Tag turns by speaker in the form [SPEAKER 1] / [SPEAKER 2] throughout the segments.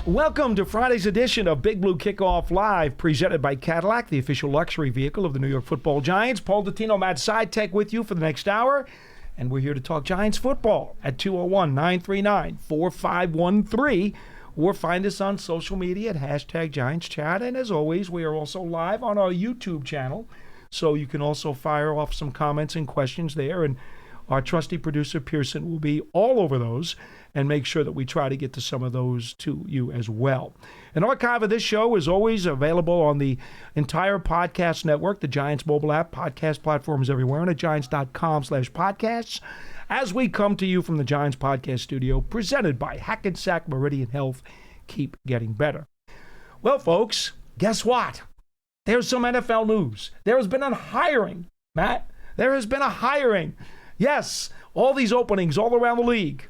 [SPEAKER 1] Welcome to Friday's edition of Big Blue Kickoff Live, presented by Cadillac, the official luxury vehicle of the New York Football Giants. Paul Dottino, Matt Citak with you for the next hour, and we're here to talk Giants football at 201-939-4513, or find us on social media at #GiantsChat. And as always, we are also live on our YouTube channel, so you can also fire off some comments and questions there, and our trusty producer, Pearson, will be all over those and make sure that we try to get to some of those to you as well. An archive of this show is always available on the entire podcast network, the Giants mobile app, podcast platforms everywhere, and at giants.com/podcasts, as we come to you from the Giants podcast studio, presented by Hackensack Meridian Health. Keep getting better. Well, folks, guess what? There's some NFL news. There has been a hiring, Matt. There has been a hiring. Yes, all these openings all around the league.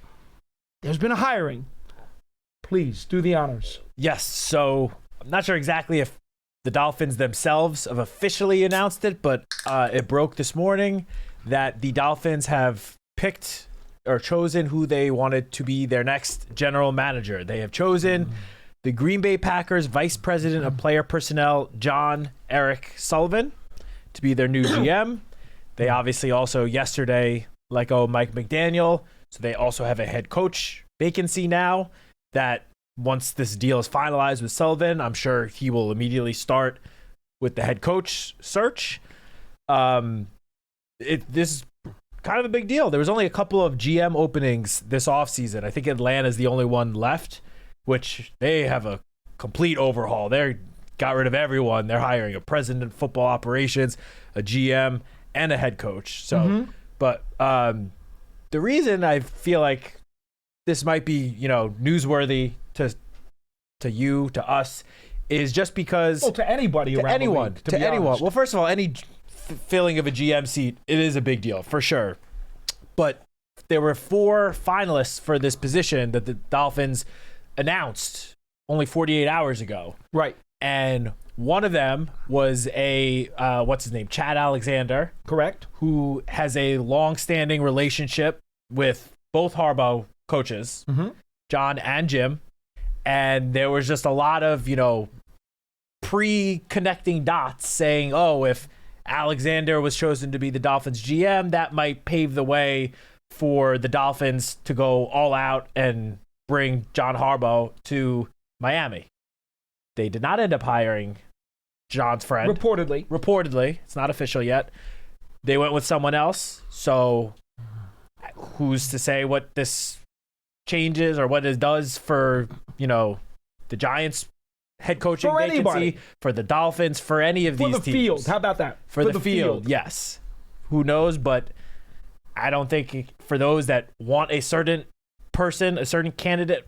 [SPEAKER 1] There's been a hiring. Please do the honors.
[SPEAKER 2] Yes, so I'm not sure exactly if the Dolphins themselves have officially announced it, but it broke this morning that the Dolphins have picked or chosen who they wanted to be their next general manager. They have chosen the Green Bay Packers Vice President of Player Personnel, John Eric Sullivan, to be their new GM. They obviously also yesterday let go Mike McDaniel, so they also have a head coach vacancy now that once this deal is finalized with Sullivan, I'm sure he will immediately start with the head coach search. This is kind of a big deal. There was only a couple of GM openings this offseason. I think Atlanta is the only one left, which they have a complete overhaul. They got rid of everyone. They're hiring a president of football operations, a GM, and a head coach. So, but the reason I feel like this might be, newsworthy to you, to us, is just because
[SPEAKER 1] to anybody around
[SPEAKER 2] anyone,
[SPEAKER 1] the league,
[SPEAKER 2] to anyone. Honest. Well, first of all, any filling of a GM seat, it is a big deal for sure. But there were 4 finalists for this position that the Dolphins announced only 48 hours ago.
[SPEAKER 1] Right.
[SPEAKER 2] And one of them was what's his name? Chad Alexander.
[SPEAKER 1] Correct.
[SPEAKER 2] Who has a long-standing relationship with both Harbaugh coaches, John and Jim. And there was just a lot of, pre-connecting dots saying, if Alexander was chosen to be the Dolphins GM, that might pave the way for the Dolphins to go all out and bring John Harbaugh to Miami. They did not end up hiring John's friend. Reportedly. It's not official yet. They went with someone else. So who's to say what this changes or what it does for, the Giants head coaching
[SPEAKER 1] for
[SPEAKER 2] vacancy,
[SPEAKER 1] anybody.
[SPEAKER 2] For the Dolphins, for any of these teams.
[SPEAKER 1] For the field. How about that?
[SPEAKER 2] For the field, yes. Who knows? But I don't think for those that want a certain person, a certain candidate,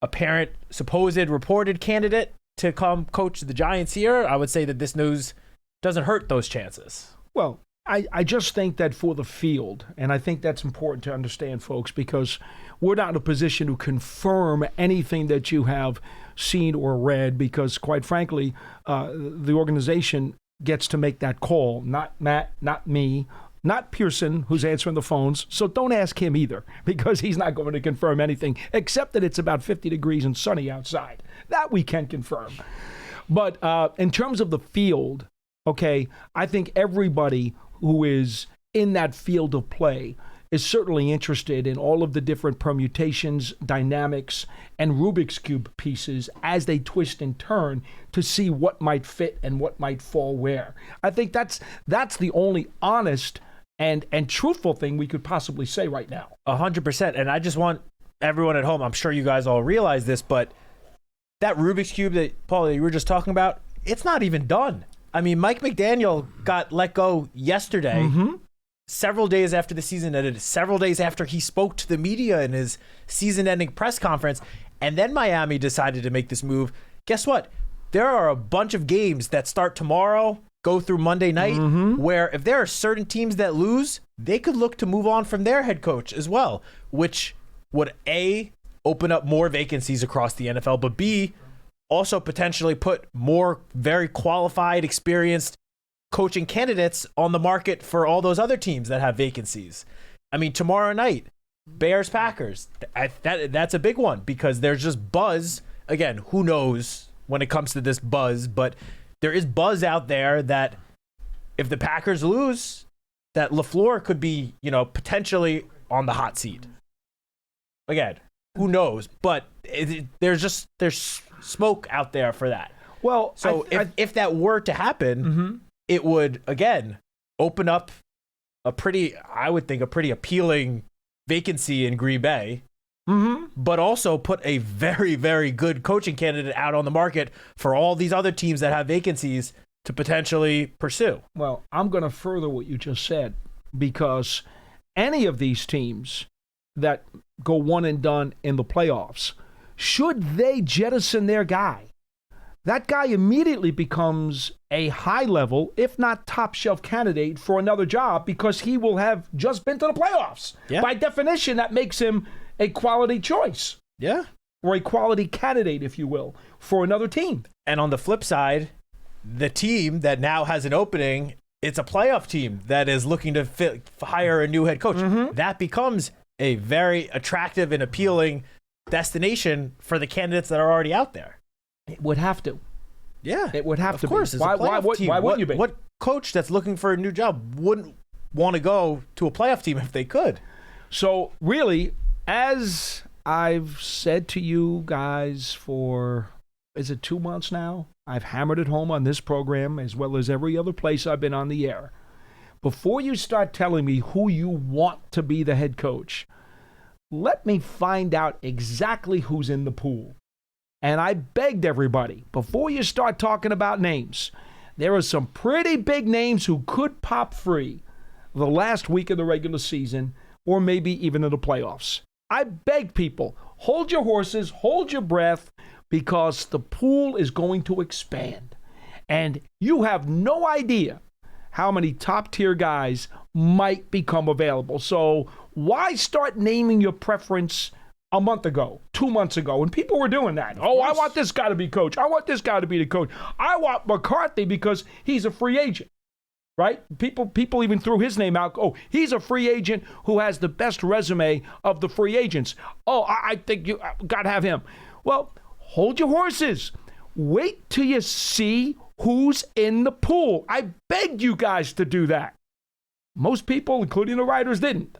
[SPEAKER 2] apparent, supposed, reported candidate to come coach the Giants here, I would say that this news doesn't hurt those chances.
[SPEAKER 1] Well, I just think that for the field, and I think that's important to understand, folks, because we're not in a position to confirm anything that you have seen or read, because quite frankly, the organization gets to make that call, not Matt, not me, not Pearson, who's answering the phones. So don't ask him either, because he's not going to confirm anything, except that it's about 50 degrees and sunny outside. That we can confirm. But in terms of the field, okay, I think everybody who is in that field of play is certainly interested in all of the different permutations, dynamics, and Rubik's Cube pieces as they twist and turn to see what might fit and what might fall where. I think that's the only honest and truthful thing we could possibly say right now.
[SPEAKER 2] 100%. And I just want everyone at home, I'm sure you guys all realize this, but that Rubik's Cube that, Paul, you were just talking about, it's not even done. I mean, Mike McDaniel got let go yesterday, several days after the season ended, several days after he spoke to the media in his season-ending press conference, and then Miami decided to make this move. Guess what? There are a bunch of games that start tomorrow, go through Monday night, where if there are certain teams that lose, they could look to move on from their head coach as well, which would A, open up more vacancies across the NFL, but B, also potentially put more very qualified, experienced coaching candidates on the market for all those other teams that have vacancies. I mean, tomorrow night, Bears, Packers. That's a big one because there's just buzz. Again, who knows when it comes to this buzz, but there is buzz out there that if the Packers lose, that LaFleur could be, potentially on the hot seat. Again, who knows? But there's smoke out there for that.
[SPEAKER 1] Well,
[SPEAKER 2] so if that were to happen, it would, again, open up a pretty appealing vacancy in Green Bay, but also put a very, very good coaching candidate out on the market for all these other teams that have vacancies to potentially pursue.
[SPEAKER 1] Well, I'm going to further what you just said, because any of these teams that go one and done in the playoffs, should they jettison their guy, that guy immediately becomes a high-level, if not top-shelf candidate for another job because he will have just been to the playoffs. Yeah. By definition, that makes him a quality choice.
[SPEAKER 2] Yeah.
[SPEAKER 1] Or a quality candidate, if you will, for another team.
[SPEAKER 2] And on the flip side, the team that now has an opening, it's a playoff team that is looking to hire a new head coach. That becomes a very attractive and appealing destination for the candidates that are already out there.
[SPEAKER 1] It would have to.
[SPEAKER 2] Yeah.
[SPEAKER 1] It would have to be.
[SPEAKER 2] Of course.
[SPEAKER 1] Why wouldn't you be?
[SPEAKER 2] What coach that's looking for a new job wouldn't want to go to a playoff team if they could?
[SPEAKER 1] So, really, as I've said to you guys for, is it 2 months now? I've hammered it home on this program as well as every other place I've been on the air. Before you start telling me who you want to be the head coach, let me find out exactly who's in the pool. And I begged everybody, before you start talking about names, there are some pretty big names who could pop free the last week of the regular season or maybe even in the playoffs. I beg people, hold your horses, hold your breath, because the pool is going to expand. And you have no idea how many top-tier guys might become available. So why start naming your preference a month ago, 2 months ago, and people were doing that? Oh, I want this guy to be coach. I want this guy to be the coach. I want McCarthy because he's a free agent, right? People even threw his name out. Oh, he's a free agent who has the best resume of the free agents. Oh, I think you got to have him. Well, hold your horses. Wait till you see who's in the pool. I begged you guys to do that. Most people, including the writers, didn't.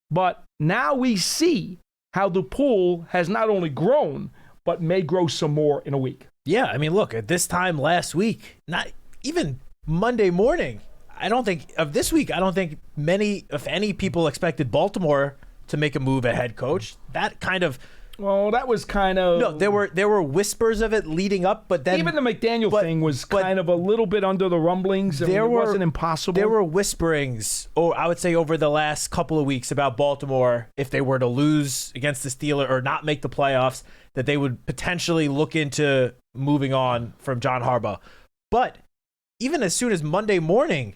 [SPEAKER 1] But now we see how the pool has not only grown, but may grow some more in a week.
[SPEAKER 2] Yeah, I mean, look, at this time last week, not even Monday morning, I don't think many, if any, people expected Baltimore to make a move at head coach.
[SPEAKER 1] That was kind of...
[SPEAKER 2] No, there were whispers of it leading up, but then...
[SPEAKER 1] Even the McDaniel thing was kind of a little bit under the rumblings. It wasn't impossible.
[SPEAKER 2] There were whisperings, I would say, over the last couple of weeks about Baltimore, if they were to lose against the Steelers or not make the playoffs, that they would potentially look into moving on from John Harbaugh. But even as soon as Monday morning,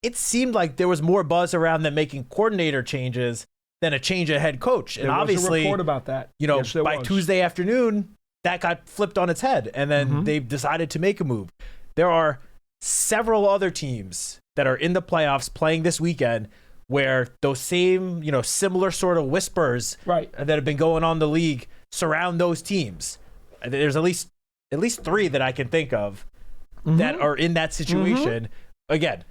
[SPEAKER 2] it seemed like there was more buzz around them making coordinator changes than a change of head coach. And obviously,
[SPEAKER 1] a report about that.
[SPEAKER 2] By Tuesday afternoon, that got flipped on its head, and then they've decided to make a move. There are several other teams that are in the playoffs playing this weekend where those same, similar sort of whispers that have been going on in the league surround those teams. There's at least 3 that I can think of that are in that situation. Again,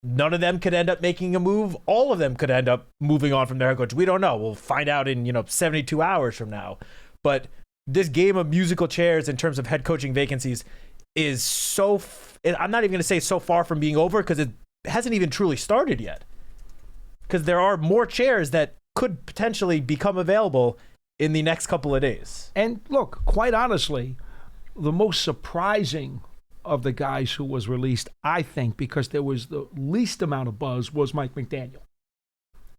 [SPEAKER 2] none of them could end up making a move. All of them could end up moving on from their head coach. We don't know. We'll find out in 72 hours from now. But this game of musical chairs in terms of head coaching vacancies is I'm not even going to say so far from being over, because it hasn't even truly started yet. Because there are more chairs that could potentially become available in the next couple of days.
[SPEAKER 1] And look, quite honestly, the most surprising of the guys who was released, I think, because there was the least amount of buzz, was Mike McDaniel.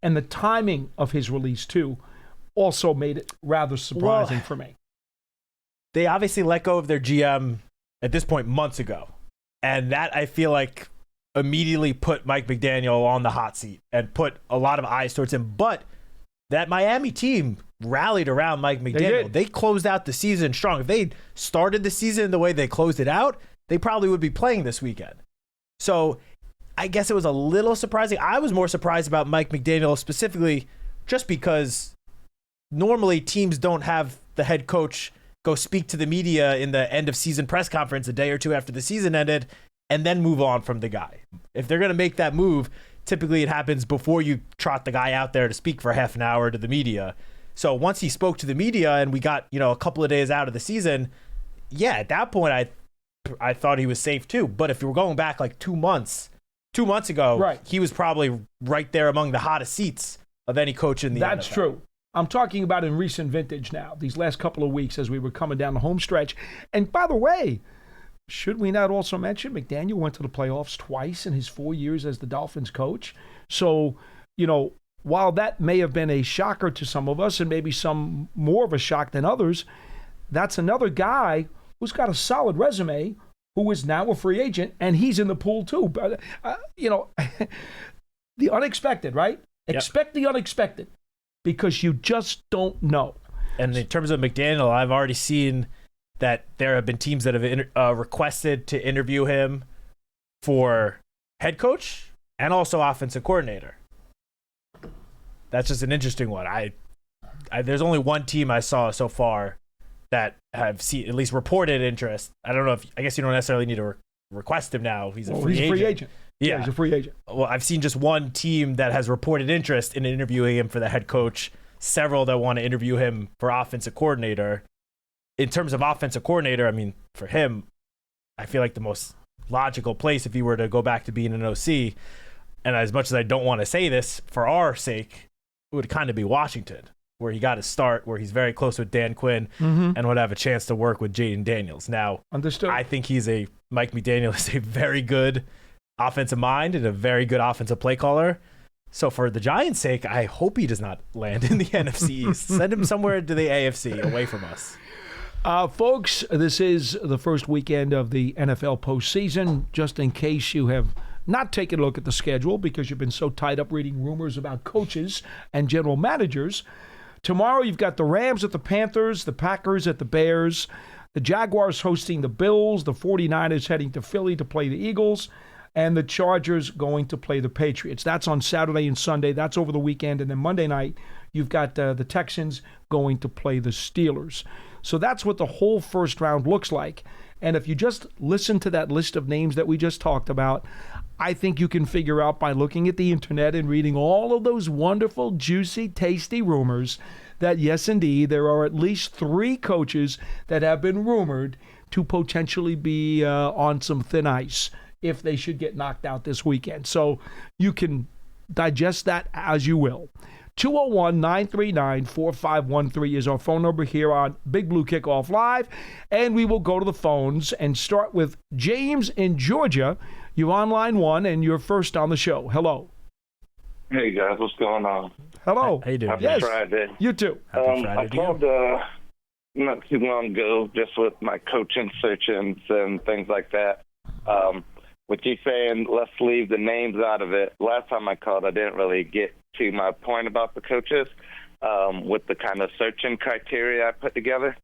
[SPEAKER 1] And the timing of his release, too, also made it rather surprising for me.
[SPEAKER 2] They obviously let go of their GM at this point months ago. And that, I feel like, immediately put Mike McDaniel on the hot seat and put a lot of eyes towards him. But that Miami team rallied around Mike McDaniel. They closed out the season strong. If they started the season the way they closed it out, they probably would be playing this weekend. So I guess it was a little surprising. I was more surprised about Mike McDaniel specifically just because normally teams don't have the head coach go speak to the media in the end of season press conference a day or two after the season ended and then move on from the guy. If they're going to make that move, typically it happens before you trot the guy out there to speak for half an hour to the media. So once he spoke to the media and we got, a couple of days out of the season, yeah, at that point I thought he was safe too. But if you were going back like 2 months ago,
[SPEAKER 1] right,
[SPEAKER 2] he was probably right there among the hottest seats of any coach in the NFL.
[SPEAKER 1] That's true. I'm talking about in recent vintage now, these last couple of weeks as we were coming down the home stretch. And by the way, should we not also mention McDaniel went to the playoffs twice in his 4 years as the Dolphins coach? So, while that may have been a shocker to some of us and maybe some more of a shock than others, that's another guy who's got a solid resume who is now a free agent, and he's in the pool too. But, the unexpected, right? Yep. Expect the unexpected, because you just don't know.
[SPEAKER 2] And in terms of McDaniel, I've already seen that there have been teams that have requested to interview him for head coach and also offensive coordinator. That's just an interesting one. There's only one team I saw so far that have seen at least reported interest. I don't know I guess you don't necessarily need to request him now. He's a free agent.
[SPEAKER 1] Yeah, he's a free agent.
[SPEAKER 2] Well, I've seen just one team that has reported interest in interviewing him for the head coach, several that want to interview him for offensive coordinator. In terms of offensive coordinator, I mean, for him, I feel like the most logical place if he were to go back to being an OC, and as much as I don't want to say this for our sake, it would kind of be Washington, where he got his start, where he's very close with Dan Quinn, and would have a chance to work with Jaden Daniels. Now,
[SPEAKER 1] understood.
[SPEAKER 2] I think Mike McDaniel is a very good offensive mind and a very good offensive play caller. So for the Giants' sake, I hope he does not land in the NFC East. Send him somewhere to the AFC, away from us.
[SPEAKER 1] Folks, this is the first weekend of the NFL postseason. Just in case you have not taken a look at the schedule because you've been so tied up reading rumors about coaches and general managers, tomorrow you've got the Rams at the Panthers, the Packers at the Bears, the Jaguars hosting the Bills, the 49ers heading to Philly to play the Eagles, and the Chargers going to play the Patriots. That's on Saturday and Sunday. That's over the weekend. And then Monday night, you've got the Texans going to play the Steelers. So that's what the whole first round looks like. And if you just listen to that list of names that we just talked about, I think you can figure out by looking at the internet and reading all of those wonderful, juicy, tasty rumors that, yes, indeed, there are at least 3 coaches that have been rumored to potentially be on some thin ice if they should get knocked out this weekend. So you can digest that as you will. 201-939-4513 is our phone number here on Big Blue Kickoff Live. And we will go to the phones and start with James in Georgia. You're on line 1 and you're first on the show. Hello.
[SPEAKER 3] Hey, guys. What's going on?
[SPEAKER 1] Hello.
[SPEAKER 2] How you doing?
[SPEAKER 3] Happy Friday.
[SPEAKER 1] You too.
[SPEAKER 2] Happy Friday
[SPEAKER 3] I called not too long ago just with my coaching searchings and things like that. With you saying, let's leave the names out of it, last time I called, I didn't really get to my point about the coaches with the kind of searching criteria I put together.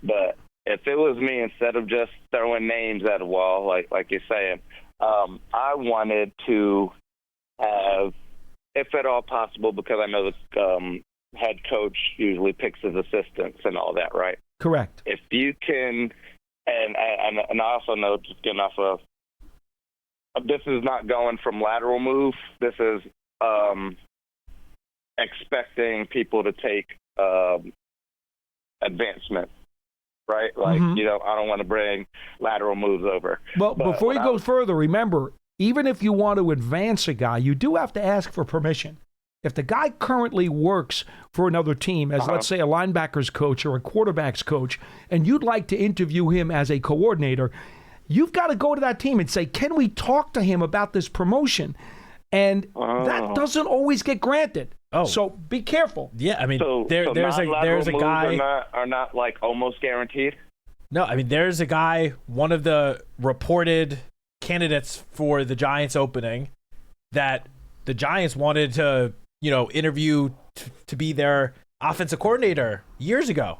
[SPEAKER 3] But if it was me, instead of just throwing names at a wall, like you're saying, I wanted to have, if at all possible, because I know the head coach usually picks his assistants and all that, right?
[SPEAKER 1] Correct.
[SPEAKER 3] If you can, and I also know, just getting off of, this is not going from lateral move. This is expecting people to take advancement, right? Like, I don't want to bring lateral moves over.
[SPEAKER 1] Well, before you go further, remember, even if you want to advance a guy, you do have to ask for permission. If the guy currently works for another team as, let's say, a linebackers coach or a quarterbacks coach, and you'd like to interview him as a coordinator, you've got to go to that team and say, can we talk to him about this promotion? And that doesn't always get granted. Oh. So be careful.
[SPEAKER 2] Yeah, I mean, there's a guy
[SPEAKER 3] are not like almost guaranteed.
[SPEAKER 2] No, I mean, there's a guy, one of the reported candidates for the Giants opening that the Giants wanted to, interview to be their offensive coordinator years ago.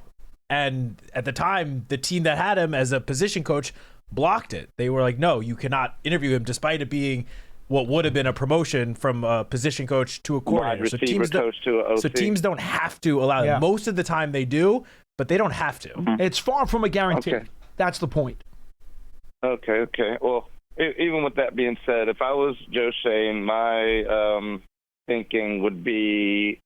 [SPEAKER 2] And at the time, the team that had him as a position coach blocked it. They were like, no, you cannot interview him, despite it being what would have been a promotion from a position coach to a coordinator.
[SPEAKER 3] Wide receiver coach to an OC.
[SPEAKER 2] So teams don't have to allow it. Most of the time they do, but they don't have to.
[SPEAKER 1] It's far from a guarantee.
[SPEAKER 3] Okay.
[SPEAKER 1] That's the point.
[SPEAKER 3] Okay. Well, even with that being said, if I was Joe Shane, my thinking would be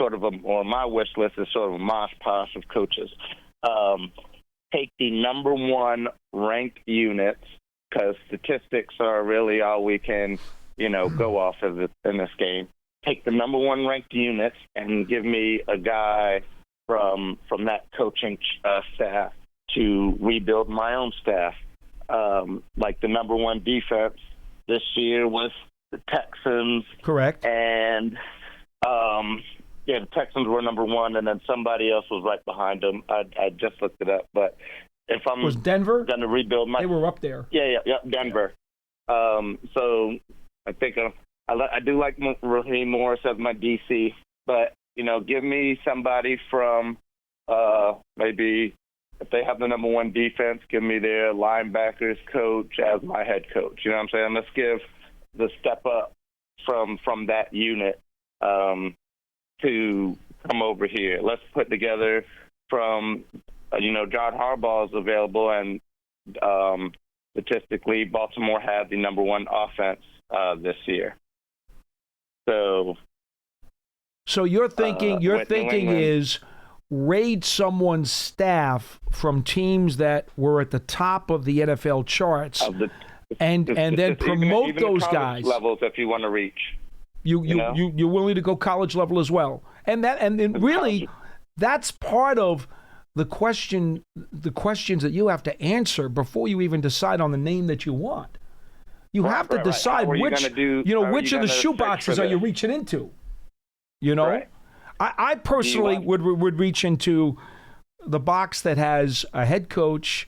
[SPEAKER 3] or my wish list is sort of a mosh posh of coaches. Take the number one ranked units, because statistics are really all we can, go off of in this game. Take the number one ranked units and give me a guy from that coaching staff to rebuild my own staff. Like the number one defense this year was the Texans.
[SPEAKER 1] Correct.
[SPEAKER 3] And the Texans were number one, and then somebody else was right behind them. I just looked it up, but if I'm
[SPEAKER 1] was Denver
[SPEAKER 3] going to rebuild my,
[SPEAKER 1] they were up there.
[SPEAKER 3] Yeah, Denver. So I think I do like Raheem Morris as my DC, but give me somebody from maybe if they have the number one defense, give me their linebackers coach as my head coach. You know what I'm saying? Let's give the step up from that unit to come over here. Let's put together from, John Harbaugh's available, and statistically, Baltimore had the number one offense this year. So you're thinking
[SPEAKER 1] is raid someone's staff from teams that were at the top of the NFL charts and then promote
[SPEAKER 3] even
[SPEAKER 1] those
[SPEAKER 3] college
[SPEAKER 1] guys
[SPEAKER 3] levels if you want to reach.
[SPEAKER 1] You're willing to go college level as well, and really that's part of the questions that you have to answer before you even decide on the name that you want. You have to decide which of the shoeboxes are you reaching into.
[SPEAKER 3] Right.
[SPEAKER 1] I personally would reach into the box that has a head coach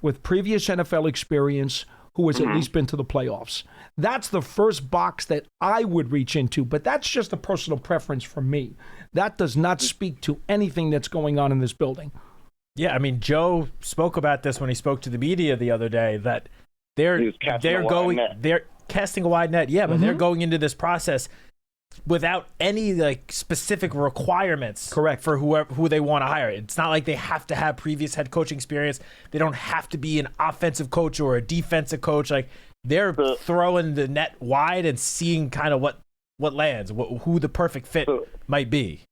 [SPEAKER 1] with previous NFL experience who has at least been to the playoffs. That's the first box that I would reach into, but that's just a personal preference for me. That does not speak to anything that's going on in this building.
[SPEAKER 2] Yeah, I mean, Joe spoke about this when he spoke to the media the other day, that they're casting a wide net. Yeah, but they're going into this process without any specific requirements.
[SPEAKER 1] Correct.
[SPEAKER 2] For who they want to hire. It's not like they have to have previous head coaching experience. They don't have to be an offensive coach or a defensive coach. They're throwing the net wide and seeing kind of what lands, who the perfect fit might be.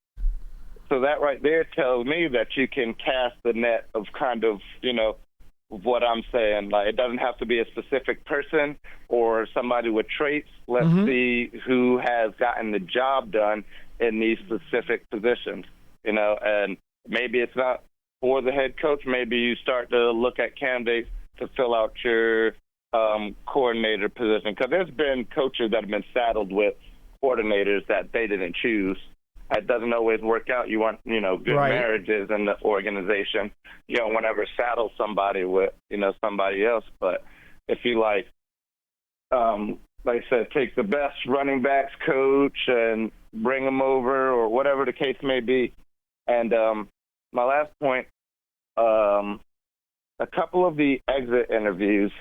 [SPEAKER 3] So that right there tells me that you can cast the net of kind of, what I'm saying. It doesn't have to be a specific person or somebody with traits. Let's see who has gotten the job done in these specific positions, and maybe it's not for the head coach. Maybe you start to look at candidates to fill out your coordinator position, because there's been coaches that have been saddled with coordinators that they didn't choose. It doesn't always work out. You want, good marriages in the organization. You don't want to ever saddle somebody with, somebody else. But if you like I said, take the best running backs coach and bring them over, or whatever the case may be. And my last point, a couple of the exit interviews,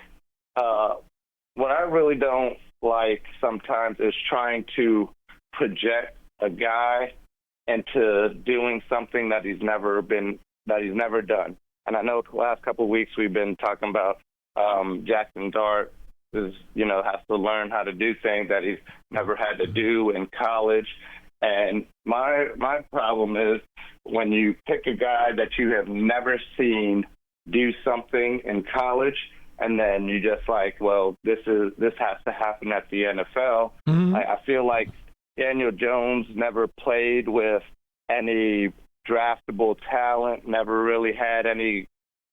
[SPEAKER 3] what I really don't like sometimes is trying to project a guy into doing something that he's never done. And I know the last couple of weeks we've been talking about Jackson Dart has to learn how to do things that he's never had to do in college. And my problem is when you pick a guy that you have never seen do something in college, and then you just this has to happen at the NFL. I feel like Daniel Jones never played with any draftable talent, never really had any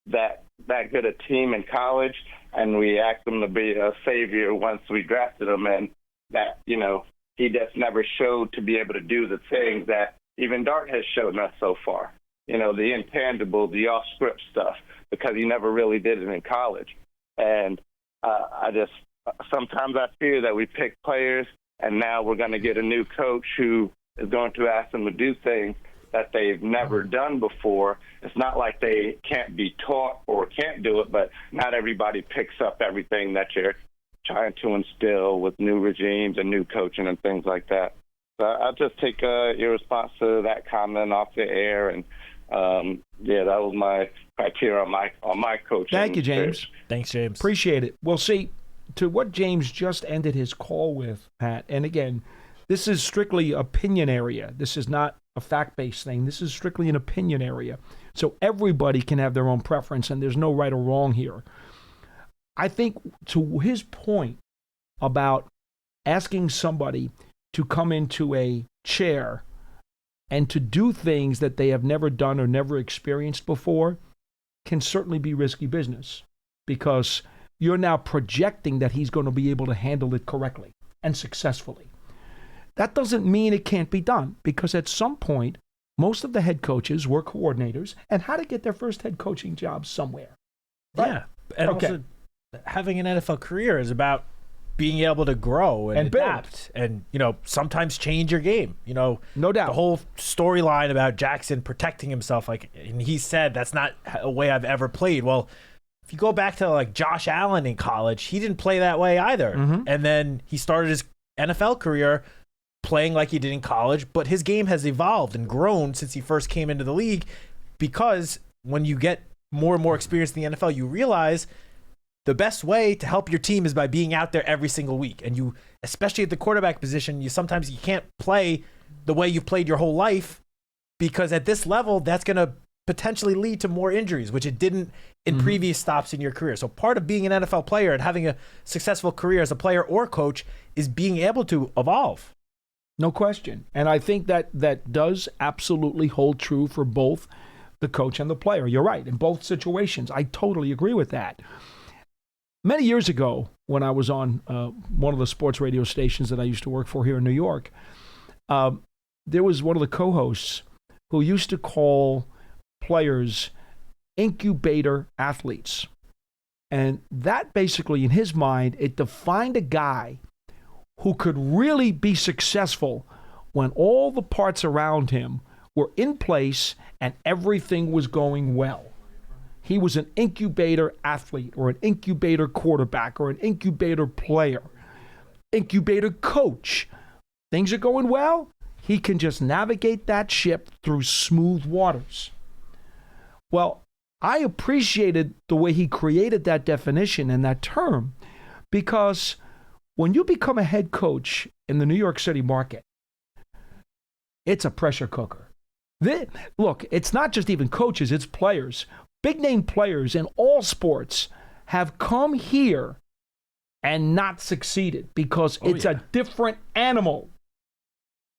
[SPEAKER 3] that good a team in college, and we asked him to be a savior once we drafted him, and that, he just never showed to be able to do the things that even Dart has shown us so far. The intangible, the off-script stuff, because he never really did it in college. And sometimes I fear that we pick players, and now we're going to get a new coach who is going to ask them to do things that they've never done before. It's not like they can't be taught or can't do it, but not everybody picks up everything that you're trying to instill with new regimes and new coaching and things like that. So I'll just take your response to that comment off the air, and that was my criteria on my coaching.
[SPEAKER 1] Thank you, James.
[SPEAKER 2] Thanks, James.
[SPEAKER 1] Appreciate it. Well, see, to what James just ended his call with, Pat, and again, this is strictly opinion area. This is not a fact-based thing. This is strictly an opinion area. So everybody can have their own preference, and there's no right or wrong here. I think to his point about asking somebody to come into a chair and to do things that they have never done or never experienced before can certainly be risky business, because you're now projecting that he's going to be able to handle it correctly and successfully. That doesn't mean it can't be done, because at some point, most of the head coaches were coordinators and had to get their first head coaching job somewhere. Right?
[SPEAKER 2] Yeah. And also, having an NFL career is about being able to grow and adapt and, sometimes change your game. No doubt. The whole storyline about Jackson protecting himself, and he said that's not a way I've ever played. Well, if you go back to Josh Allen in college, he didn't play that way either. Mm-hmm. And then he started his NFL career playing like he did in college, but his game has evolved and grown since he first came into the league, because when you get more and more experience in the NFL, you realize the best way to help your team is by being out there every single week. And you, especially at the quarterback position, you can't play the way you've played your whole life, because at this level, that's going to potentially lead to more injuries, which it didn't in previous stops in your career. So part of being an NFL player and having a successful career as a player or coach is being able to evolve.
[SPEAKER 1] No question. And I think that does absolutely hold true for both the coach and the player. You're right. In both situations, I totally agree with that. Many years ago, when I was on one of the sports radio stations that I used to work for here in New York, there was one of the co-hosts who used to call players incubator athletes. And that basically, in his mind, it defined a guy who could really be successful when all the parts around him were in place and everything was going well. He was an incubator athlete, or an incubator quarterback, or an incubator player, incubator coach. Things are going well. He can just navigate that ship through smooth waters. Well, I appreciated the way he created that definition and that term, because when you become a head coach in the New York City market, it's a pressure cooker. Look, it's not just even coaches, it's players. Big-name players in all sports have come here and not succeeded because it's a different animal,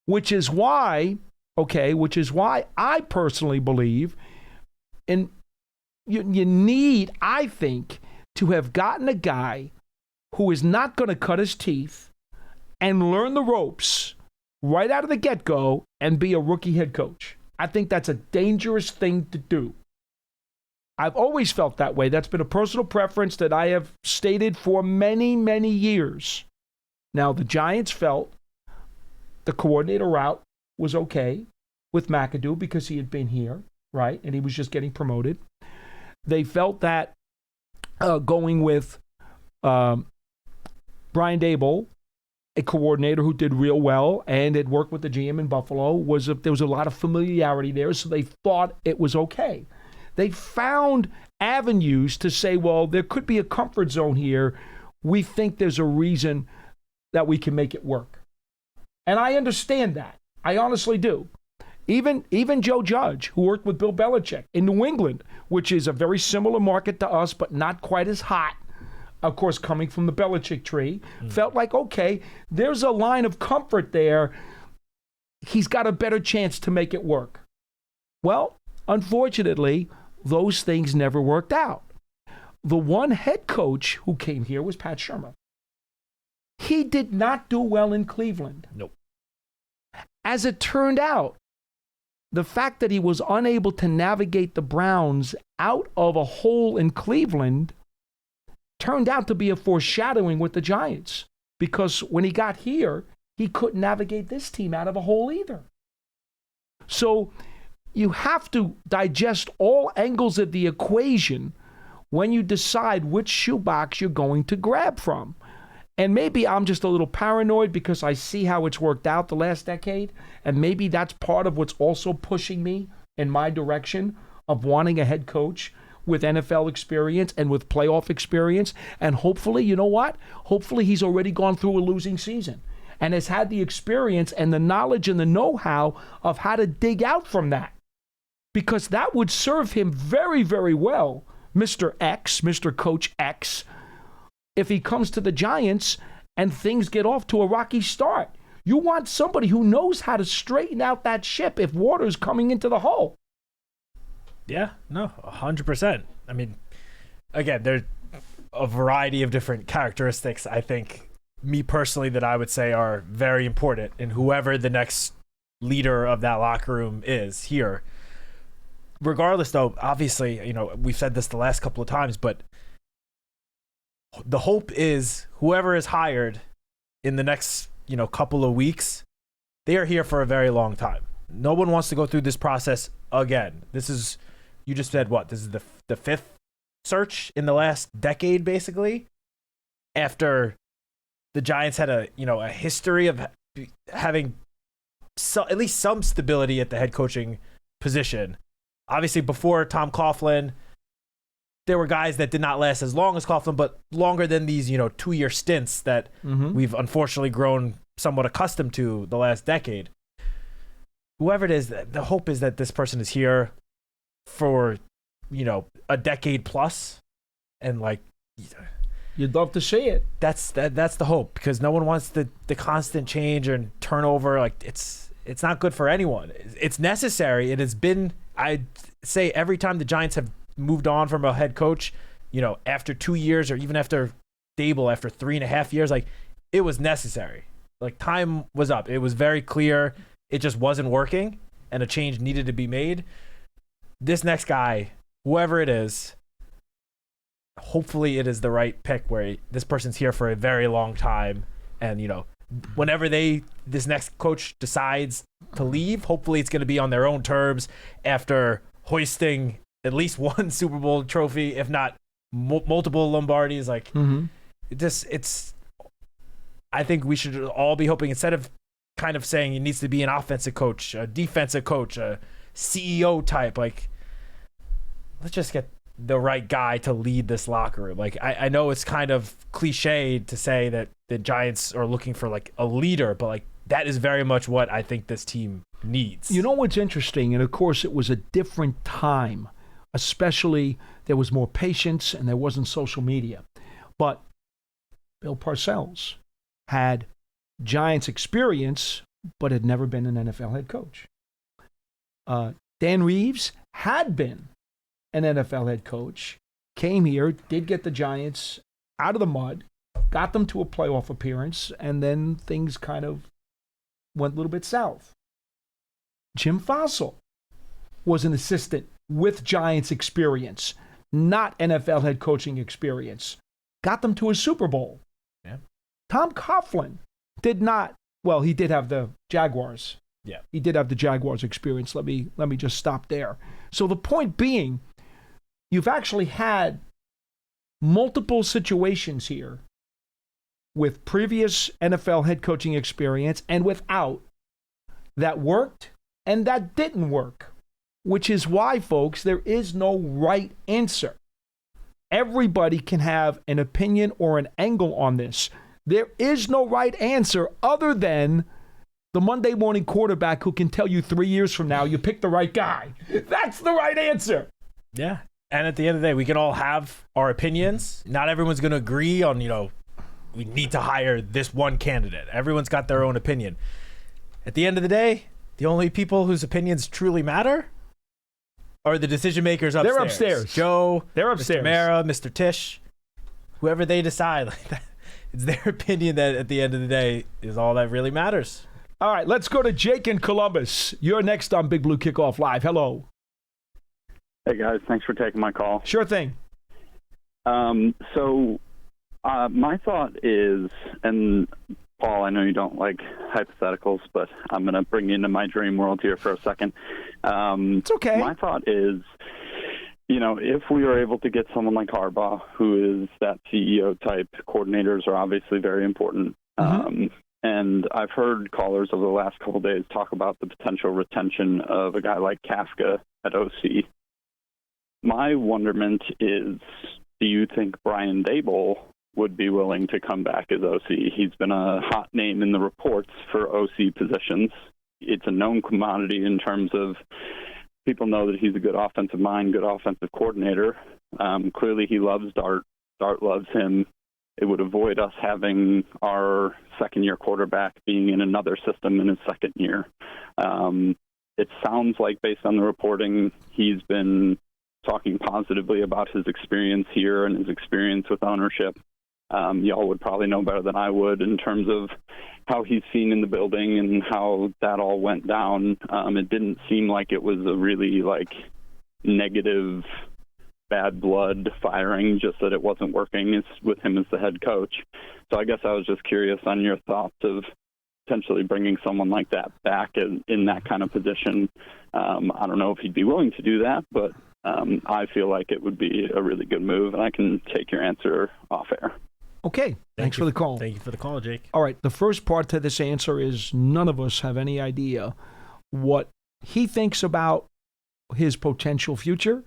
[SPEAKER 1] which is why I personally believe you need, I think, to have gotten a guy who is not going to cut his teeth and learn the ropes right out of the get-go and be a rookie head coach. I think that's a dangerous thing to do. I've always felt that way. That's been a personal preference that I have stated for many, many years. Now, the Giants felt the coordinator route was okay with McAdoo because he had been here, right? And he was just getting promoted. They felt that going with Brian Daboll, a coordinator who did real well and had worked with the GM in Buffalo, there was a lot of familiarity there, so they thought it was okay. They found avenues to say, well, there could be a comfort zone here. We think there's a reason that we can make it work. And I understand that. I honestly do. Even Joe Judge, who worked with Bill Belichick in New England, which is a very similar market to us, but not quite as hot, of course, coming from the Belichick tree, felt like, okay, there's a line of comfort there. He's got a better chance to make it work. Well, unfortunately, those things never worked out. The one head coach who came here was Pat Shurmur. He did not do well in Cleveland.
[SPEAKER 2] Nope.
[SPEAKER 1] As it turned out, the fact that he was unable to navigate the Browns out of a hole in Cleveland turned out to be a foreshadowing with the Giants, because when he got here, he couldn't navigate this team out of a hole either. So you have to digest all angles of the equation when you decide which shoebox you're going to grab from. And maybe I'm just a little paranoid because I see how it's worked out the last decade. And maybe that's part of what's also pushing me in my direction of wanting a head coach with NFL experience and with playoff experience. And hopefully, you know what? Hopefully he's already gone through a losing season and has had the experience and the knowledge and the know-how of how to dig out from that. Because that would serve him very, very well, Mr. X, Mr. Coach X, if he comes to the Giants and things get off to a rocky start. You want somebody who knows how to straighten out that ship if water's coming into the hull.
[SPEAKER 2] Yeah, no, 100%. I mean, again, there's a variety of different characteristics, I think, me personally, that I would say are very important in whoever the next leader of that locker room is here. Regardless, though, obviously, you know, we've said this the last couple of times, but the hope is whoever is hired in the next, you know, couple of weeks, they are here for a very long time. No one wants to go through this process again. This is, you just said what? This is the fifth search in the last decade, basically, after the Giants had a history of having at least some stability at the head coaching position. Obviously, before Tom Coughlin, there were guys that did not last as long as Coughlin, but longer than these, 2-year stints that we've unfortunately grown somewhat accustomed to the last decade. Whoever it is, the hope is that this person is here for, a decade plus, and
[SPEAKER 1] you'd love to see it.
[SPEAKER 2] That's the hope, because no one wants the constant change and turnover. It's not good for anyone. It's necessary. It has been, I'd say, every time the Giants have moved on from a head coach, after 2 years or even after Dable, after 3.5 years, it was necessary. Time was up. It was very clear it just wasn't working and a change needed to be made. This next guy, whoever it is, hopefully it is the right pick where this person's here for a very long time. And, whenever this next coach decides to leave, hopefully it's going to be on their own terms after hoisting at least one Super Bowl trophy, if not multiple Lombardis. I think we should all be hoping, instead of kind of saying it needs to be an offensive coach, a defensive coach, a CEO type, let's just get the right guy to lead this locker room. I know it's kind of cliche to say that the Giants are looking for a leader, but that is very much what I think this team needs. You know
[SPEAKER 1] what's interesting? And of course it was a different time, especially there was more patience and there wasn't social media. But Bill Parcells had Giants experience, but had never been an NFL head coach. Dan Reeves had been an NFL head coach, came here, did get the Giants out of the mud, got them to a playoff appearance, and then things kind of went a little bit south. Jim Fassel was an assistant with Giants experience, not NFL head coaching experience. Got them to a Super Bowl.
[SPEAKER 2] Yeah.
[SPEAKER 1] Tom Coughlin did not. Well, he did have the Jaguars.
[SPEAKER 2] Yeah.
[SPEAKER 1] He did have the Jaguars experience. Let me just stop there. So the point being, you've actually had multiple situations here with previous NFL head coaching experience and without that worked and that didn't work, which is why, folks, there is no right answer. Everybody can have an opinion or an angle on this. There is no right answer other than the Monday morning quarterback who can tell you 3 years from now you picked the right guy. That's the right answer.
[SPEAKER 2] Yeah. And at the end of the day, we can all have our opinions. Not everyone's going to agree on, we need to hire this one candidate. Everyone's got their own opinion. At the end of the day, the only people whose opinions truly matter are the decision makers upstairs.
[SPEAKER 1] They're upstairs.
[SPEAKER 2] Joe,
[SPEAKER 1] they're upstairs.
[SPEAKER 2] Mr. Mara, Mr. Tisch, whoever they decide. It's their opinion that at the end of the day is all that really matters.
[SPEAKER 1] All right, let's go to Jake in Columbus. You're next on Big Blue Kickoff Live. Hello.
[SPEAKER 4] Hey, guys. Thanks for taking my call.
[SPEAKER 1] Sure thing.
[SPEAKER 4] My thought is, and Paul, I know you don't like hypotheticals, but I'm going to bring you into my dream world here for a second.
[SPEAKER 1] It's okay.
[SPEAKER 4] My thought is, if we are able to get someone like Harbaugh, who is that CEO type, coordinators are obviously very important. And I've heard callers over the last couple of days talk about the potential retention of a guy like Kafka at OC. My wonderment is, do you think Brian Daboll would be willing to come back as OC? He's been a hot name in the reports for OC positions. It's a known commodity in terms of people know that he's a good offensive mind, good offensive coordinator. Clearly he loves Dart. Dart loves him. It would avoid us having our second-year quarterback being in another system in his second year. It sounds like, based on the reporting, he's been talking positively about his experience here and his experience with ownership. Y'all would probably know better than I would in terms of how he's seen in the building and how that all went down. It didn't seem like it was a really negative, bad blood firing, just that it wasn't working. It's with him as the head coach. So I guess I was just curious on your thoughts of potentially bringing someone like that back in that kind of position. I don't know if he'd be willing to do that, but I feel like it would be a really good move, and I can take your answer off air.
[SPEAKER 1] Okay, thanks for the call.
[SPEAKER 2] Thank you for the call, Jake.
[SPEAKER 1] All right, the first part to this answer is none of us have any idea what he thinks about his potential future,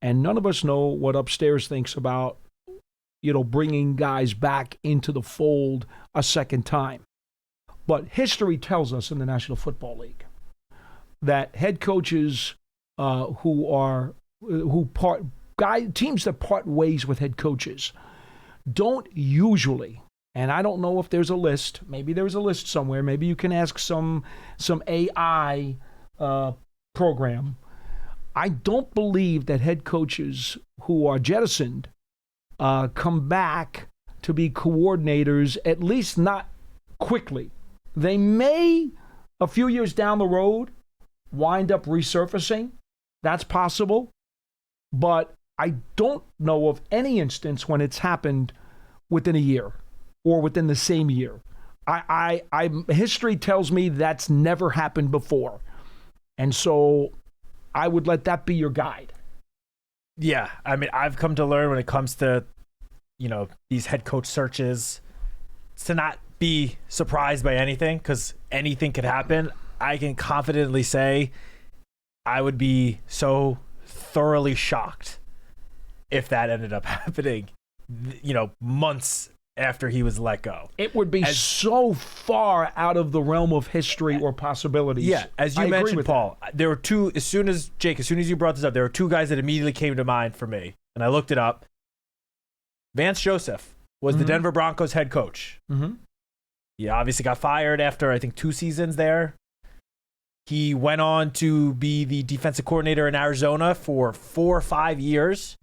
[SPEAKER 1] and none of us know what upstairs thinks about, bringing guys back into the fold a second time. But history tells us in the National Football League that head coaches teams that part ways with head coaches don't usually, and I don't know if there's a list, maybe there's a list somewhere, maybe you can ask some AI program. I don't believe that head coaches who are jettisoned come back to be coordinators, at least not quickly. They may, a few years down the road, wind up resurfacing. That's possible. But I don't know of any instance when it's happened within a year or within the same year. History tells me that's never happened before. And so I would let that be your guide.
[SPEAKER 2] Yeah, I mean, I've come to learn when it comes to, these head coach searches, to not be surprised by anything, because anything could happen. I can confidently say I would be so thoroughly shocked if that ended up happening, months after he was let go.
[SPEAKER 1] It would be so far out of the realm of history or possibilities.
[SPEAKER 2] Yeah, as you mentioned, Paul, there were two, as soon as you brought this up, there were two guys that immediately came to mind for me, and I looked it up. Vance Joseph was the Denver Broncos head coach. Mm-hmm. He obviously got fired after, I think, 2 seasons there. He went on to be the defensive coordinator in Arizona for 4 or 5 years,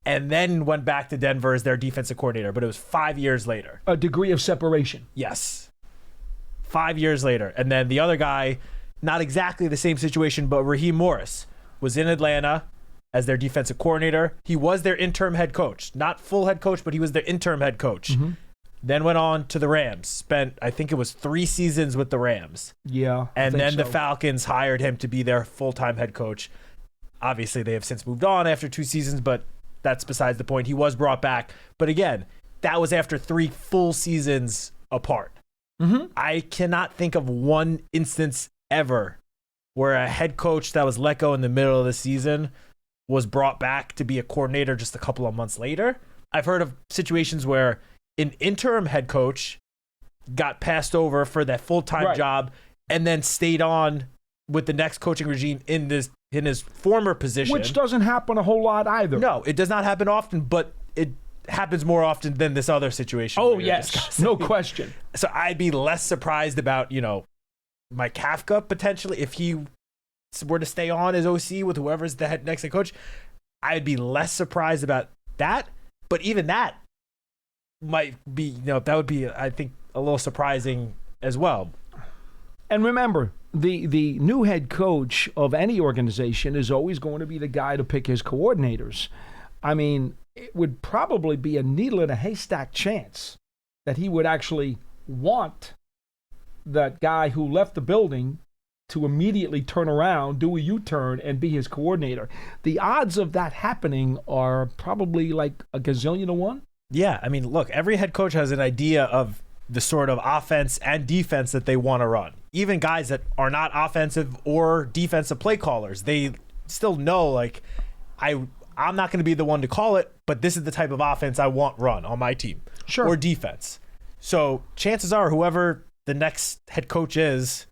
[SPEAKER 2] and then went back to Denver as their defensive coordinator, but it was 5 years later.
[SPEAKER 1] A degree of separation.
[SPEAKER 2] Yes. 5 years later. And then the other guy, not exactly the same situation, but Raheem Morris was in Atlanta as their defensive coordinator. He was their interim head coach. Not full head coach, but he was their interim head coach. Mm-hmm. Then went on to the Rams. Spent, I think it was 3 seasons with the Rams.
[SPEAKER 1] Yeah.
[SPEAKER 2] And then the Falcons hired him to be their full-time head coach. Obviously, they have since moved on after 2 seasons, but that's besides the point. He was brought back. But again, that was after 3 full seasons apart. Mm-hmm. I cannot think of one instance ever where a head coach that was let go in the middle of the season was brought back to be a coordinator just a couple of months later. I've heard of situations where an interim head coach got passed over for that full-time job and then stayed on with the next coaching regime in his former position.
[SPEAKER 1] Which doesn't happen a whole lot either.
[SPEAKER 2] No, it does not happen often, but it happens more often than this other situation.
[SPEAKER 1] Oh, yes. No question.
[SPEAKER 2] So I'd be less surprised about, Mike Kafka potentially, if he were to stay on as OC with whoever's the next head coach. I'd be less surprised about that. But even that might be, that would be, I think, a little surprising as well.
[SPEAKER 1] And remember, the new head coach of any organization is always going to be the guy to pick his coordinators. I mean, it would probably be a needle in a haystack chance that he would actually want that guy who left the building to immediately turn around, do a U-turn, and be his coordinator. The odds of that happening are probably like a gazillion to one.
[SPEAKER 2] Yeah, I mean, look, every head coach has an idea of the sort of offense and defense that they want to run. Even guys that are not offensive or defensive play callers, they still know, like, I'm not going to be the one to call it, but this is the type of offense I want run on my team.
[SPEAKER 1] Sure.
[SPEAKER 2] Or defense. So chances are whoever the next head coach is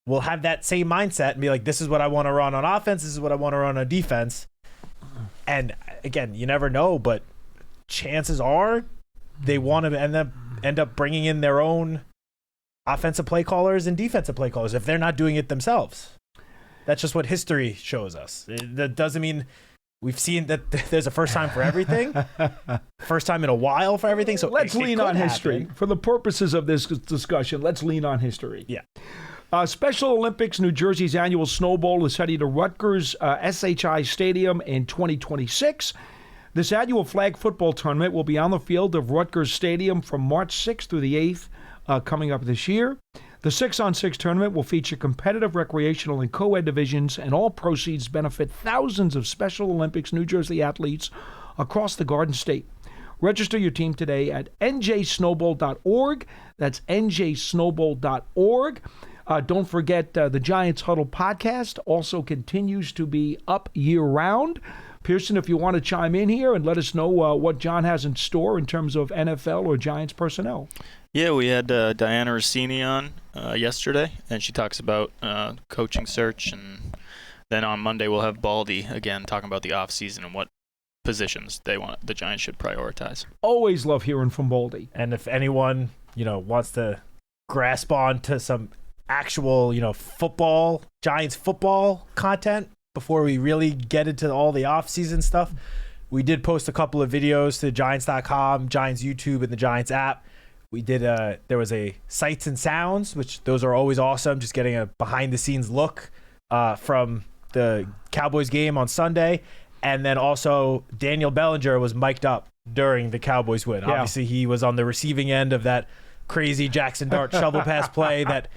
[SPEAKER 2] will have that same mindset and be like, this is what I want to run on offense, this is what I want to run on defense. And again, you never know, but chances are they want to end up bringing in their own offensive play callers and defensive play callers if they're not doing it themselves. That's just what history shows us. That doesn't mean we've seen that there's a first time for everything, first time in a while for everything. So
[SPEAKER 1] let's lean on history. For the purposes of this discussion, let's lean on history.
[SPEAKER 2] Yeah.
[SPEAKER 1] Special Olympics, New Jersey's annual Snowball is heading to Rutgers SHI Stadium in 2026. This annual flag football tournament will be on the field of Rutgers Stadium from March 6th through the 8th coming up this year. The 6-on-6 tournament will feature competitive recreational and co-ed divisions, and all proceeds benefit thousands of Special Olympics New Jersey athletes across the Garden State. Register your team today at njsnowball.org. That's njsnowball.org. Don't forget the Giants Huddle podcast also continues to be up year-round. Pearson, if you want to chime in here and let us know what John has in store in terms of NFL or Giants personnel.
[SPEAKER 5] Yeah, we had Diana Rossini on yesterday, and she talks about coaching search. And then on Monday we'll have Baldy again talking about the offseason and what positions the Giants should prioritize.
[SPEAKER 1] Always love hearing from Baldy.
[SPEAKER 2] And if anyone, wants to grasp on to some actual, football, Giants football content before we really get into all the off-season stuff, we did post a couple of videos to Giants.com, Giants YouTube, and the Giants app. We did there was a Sights and Sounds, which those are always awesome, just getting a behind-the-scenes look from the Cowboys game on Sunday. And then also Daniel Bellinger was mic'd up during the Cowboys win. Yeah. Obviously, he was on the receiving end of that crazy Jackson Dart shovel pass play that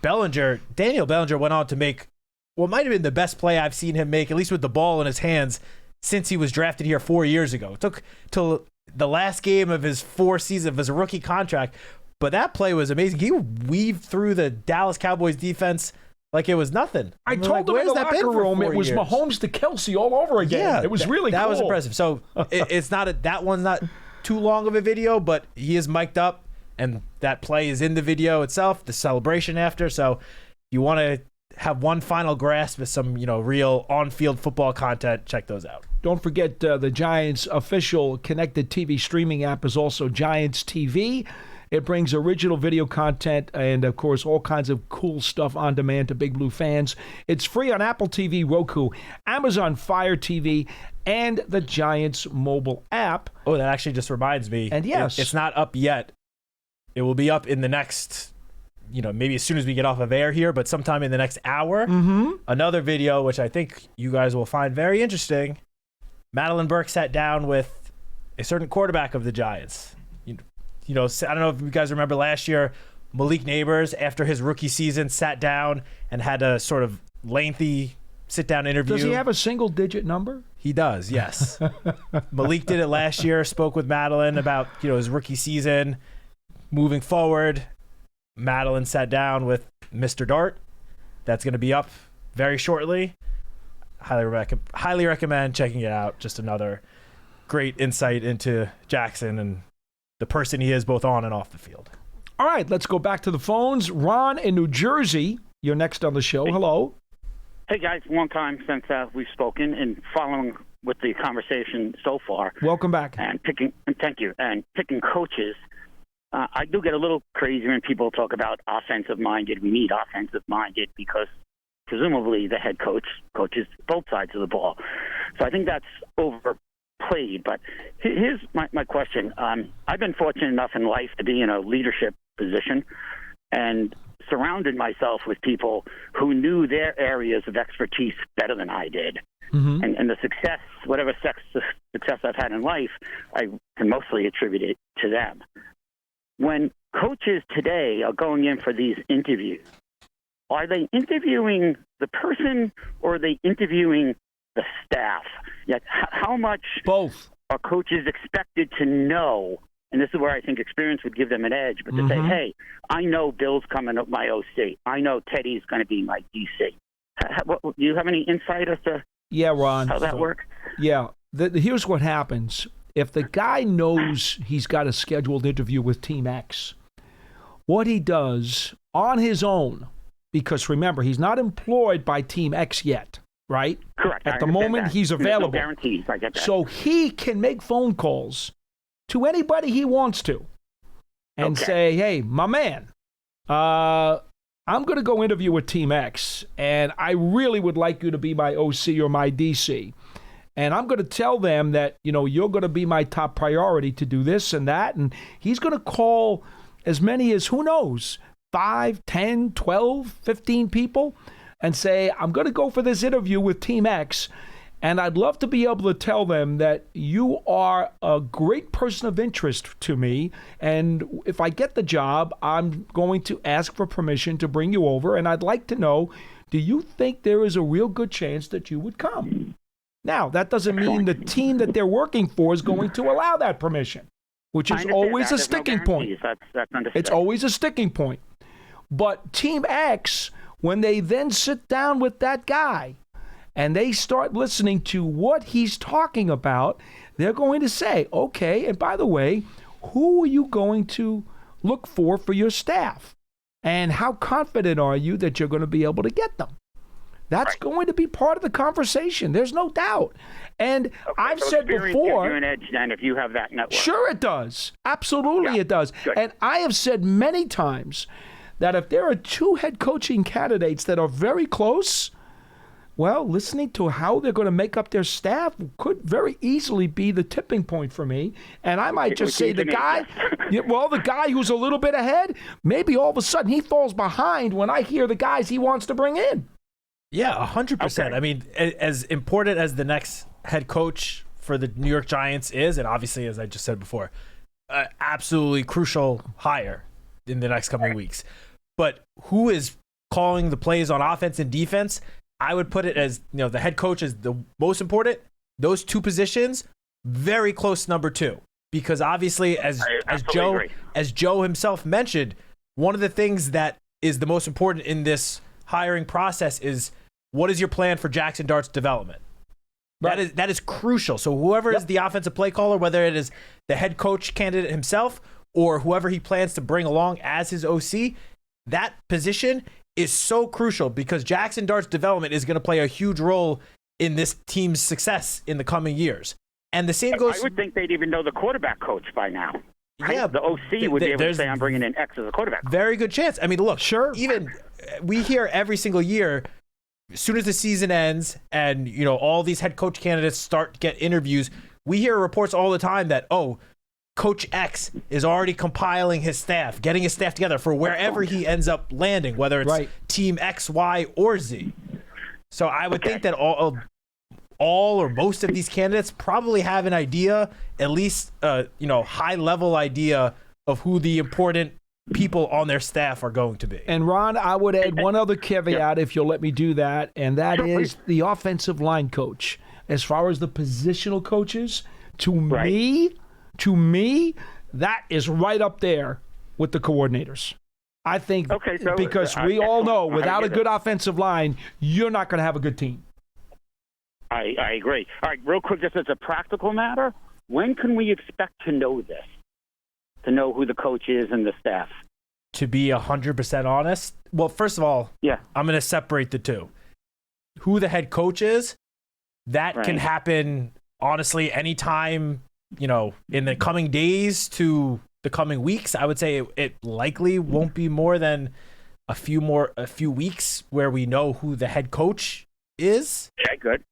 [SPEAKER 2] Daniel Bellinger went on to make what might have been the best play I've seen him make, at least with the ball in his hands, since he was drafted here 4 years ago. It took till the last game of his 4 seasons of his rookie contract, but that play was amazing. He weaved through the Dallas Cowboys defense like it was nothing.
[SPEAKER 1] I told him in the locker room it was Mahomes to Kelsey all over again. Yeah, it was really cool.
[SPEAKER 2] That was impressive. So it's not that one's not too long of a video, but he is mic'd up, and that play is in the video itself, the celebration after. So you want to have one final grasp of some, real on-field football content, check those out.
[SPEAKER 1] Don't forget the Giants' official connected TV streaming app is also Giants TV. It brings original video content and, of course, all kinds of cool stuff on demand to Big Blue fans. It's free on Apple TV, Roku, Amazon Fire TV, and the Giants mobile app.
[SPEAKER 2] Oh, that actually just reminds me.
[SPEAKER 1] And yes,
[SPEAKER 2] it's not up yet. It will be up in the next, maybe as soon as we get off of air here, but sometime in the next hour.
[SPEAKER 1] Mm-hmm.
[SPEAKER 2] Another video, which I think you guys will find very interesting. Madeline Burke sat down with a certain quarterback of the Giants. I don't know if you guys remember last year, Malik Neighbors, after his rookie season, sat down and had a sort of lengthy sit-down interview.
[SPEAKER 1] Does he have a single-digit number?
[SPEAKER 2] He does, yes. Malik did it last year, spoke with Madeline about, his rookie season. Moving forward, Madeline sat down with Mr. Dart. That's going to be up very shortly. Highly recommend checking it out. Just another great insight into Jackson and the person he is both on and off the field.
[SPEAKER 1] All right, let's go back to the phones. Ron in New Jersey, you're next on the show. Hello.
[SPEAKER 6] Hey, guys. Long time since we've spoken, and following with the conversation so far.
[SPEAKER 1] Welcome back.
[SPEAKER 6] Thank you. And picking coaches, I do get a little crazy when people talk about offensive-minded. We need offensive-minded because presumably the head coach coaches both sides of the ball. So I think that's overplayed. But here's my question. I've been fortunate enough in life to be in a leadership position and surrounded myself with people who knew their areas of expertise better than I did.
[SPEAKER 1] Mm-hmm.
[SPEAKER 6] And the success, whatever success I've had in life, I can mostly attribute it to them. When coaches today are going in for these interviews, are they interviewing the person or are they interviewing the staff? Yet, how much
[SPEAKER 1] Both.
[SPEAKER 6] are coaches expected to know? And this is where I think experience would give them an edge. But to say, hey, I know Bill's coming up my OC. I know Teddy's going to be my DC. Do you have any insight as to
[SPEAKER 1] Ron.
[SPEAKER 6] how that works?
[SPEAKER 1] Yeah. Here's what happens. If the guy knows he's got a scheduled interview with Team X, what he does on his own, because remember, he's not employed by Team X yet, right?
[SPEAKER 6] Correct.
[SPEAKER 1] At the moment, he's available.
[SPEAKER 6] No guarantees. I get that.
[SPEAKER 1] So he can make phone calls to anybody he wants to and say, hey, my man, I'm going to go interview with Team X, and I really would like you to be my OC or my DC. And I'm going to tell them that, you're going to be my top priority to do this and that. And he's going to call as many as, who knows, 5, 10, 12, 15 people and say, I'm going to go for this interview with Team X. And I'd love to be able to tell them that you are a great person of interest to me. And if I get the job, I'm going to ask for permission to bring you over. And I'd like to know, do you think there is a real good chance that you would come? Now, that doesn't mean the team that they're working for is going to allow that permission, which is always a sticking point.
[SPEAKER 6] That's understood.
[SPEAKER 1] It's always a sticking point. But Team X, when they then sit down with that guy, and they start listening to what he's talking about, they're going to say, okay, and by the way, who are you going to look for your staff? And how confident are you that you're going to be able to get them? That's going to be part of the conversation. There's no doubt. And I've said before,
[SPEAKER 6] gives you an edge then if you have that network.
[SPEAKER 1] Sure it does. Absolutely it does.
[SPEAKER 6] Good.
[SPEAKER 1] And I have said many times that if there are two head coaching candidates that are very close, well, listening to how they're going to make up their staff could very easily be the tipping point for me. And I might just say the guy who's a little bit ahead, maybe all of a sudden he falls behind when I hear the guys he wants to bring in.
[SPEAKER 2] Yeah, 100%. I mean, as important as the next head coach for the New York Giants is, and obviously, as I just said before, absolutely crucial hire in the next coming weeks. But who is calling the plays on offense and defense? I would put it as, the head coach is the most important. Those two positions, very close number 2. Because obviously, as Joe himself mentioned, one of the things that is the most important in this hiring process is, what is your plan for Jackson Dart's development? Right. That is crucial. So whoever is the offensive play caller, whether it is the head coach candidate himself or whoever he plans to bring along as his OC, that position is so crucial because Jackson Dart's development is going to play a huge role in this team's success in the coming years. And the same goes.
[SPEAKER 6] I would think they'd even know the quarterback coach by now. Right?
[SPEAKER 2] Yeah,
[SPEAKER 6] the OC would be able to say, I'm bringing in X as a quarterback.
[SPEAKER 2] Very good chance. I mean, look, sure. Even we hear every single year, as soon as the season ends and, all these head coach candidates start to get interviews, we hear reports all the time that, Coach X is already compiling his staff, getting his staff together for wherever he ends up landing, whether it's Team X, Y, or Z. So I would think that all or most of these candidates probably have an idea, at least high level idea of who the important people on their staff are going to be.
[SPEAKER 1] And Ron, I would add one other caveat if you'll let me do that, and that is the offensive line coach. As far as the positional coaches, to me, that is right up there with the coordinators. I think because we all know without a good offensive line, you're not going to have a good team.
[SPEAKER 6] I agree. All right, real quick, just as a practical matter, when can we expect to know this? To know who the coach is and the staff?
[SPEAKER 2] To be 100% honest, well, first of all, I'm going to separate the two. Who the head coach is, that can happen, honestly, anytime, in the coming days to the coming weeks. I would say it likely won't be more than a few weeks where we know who the head coach is.
[SPEAKER 6] Okay, good.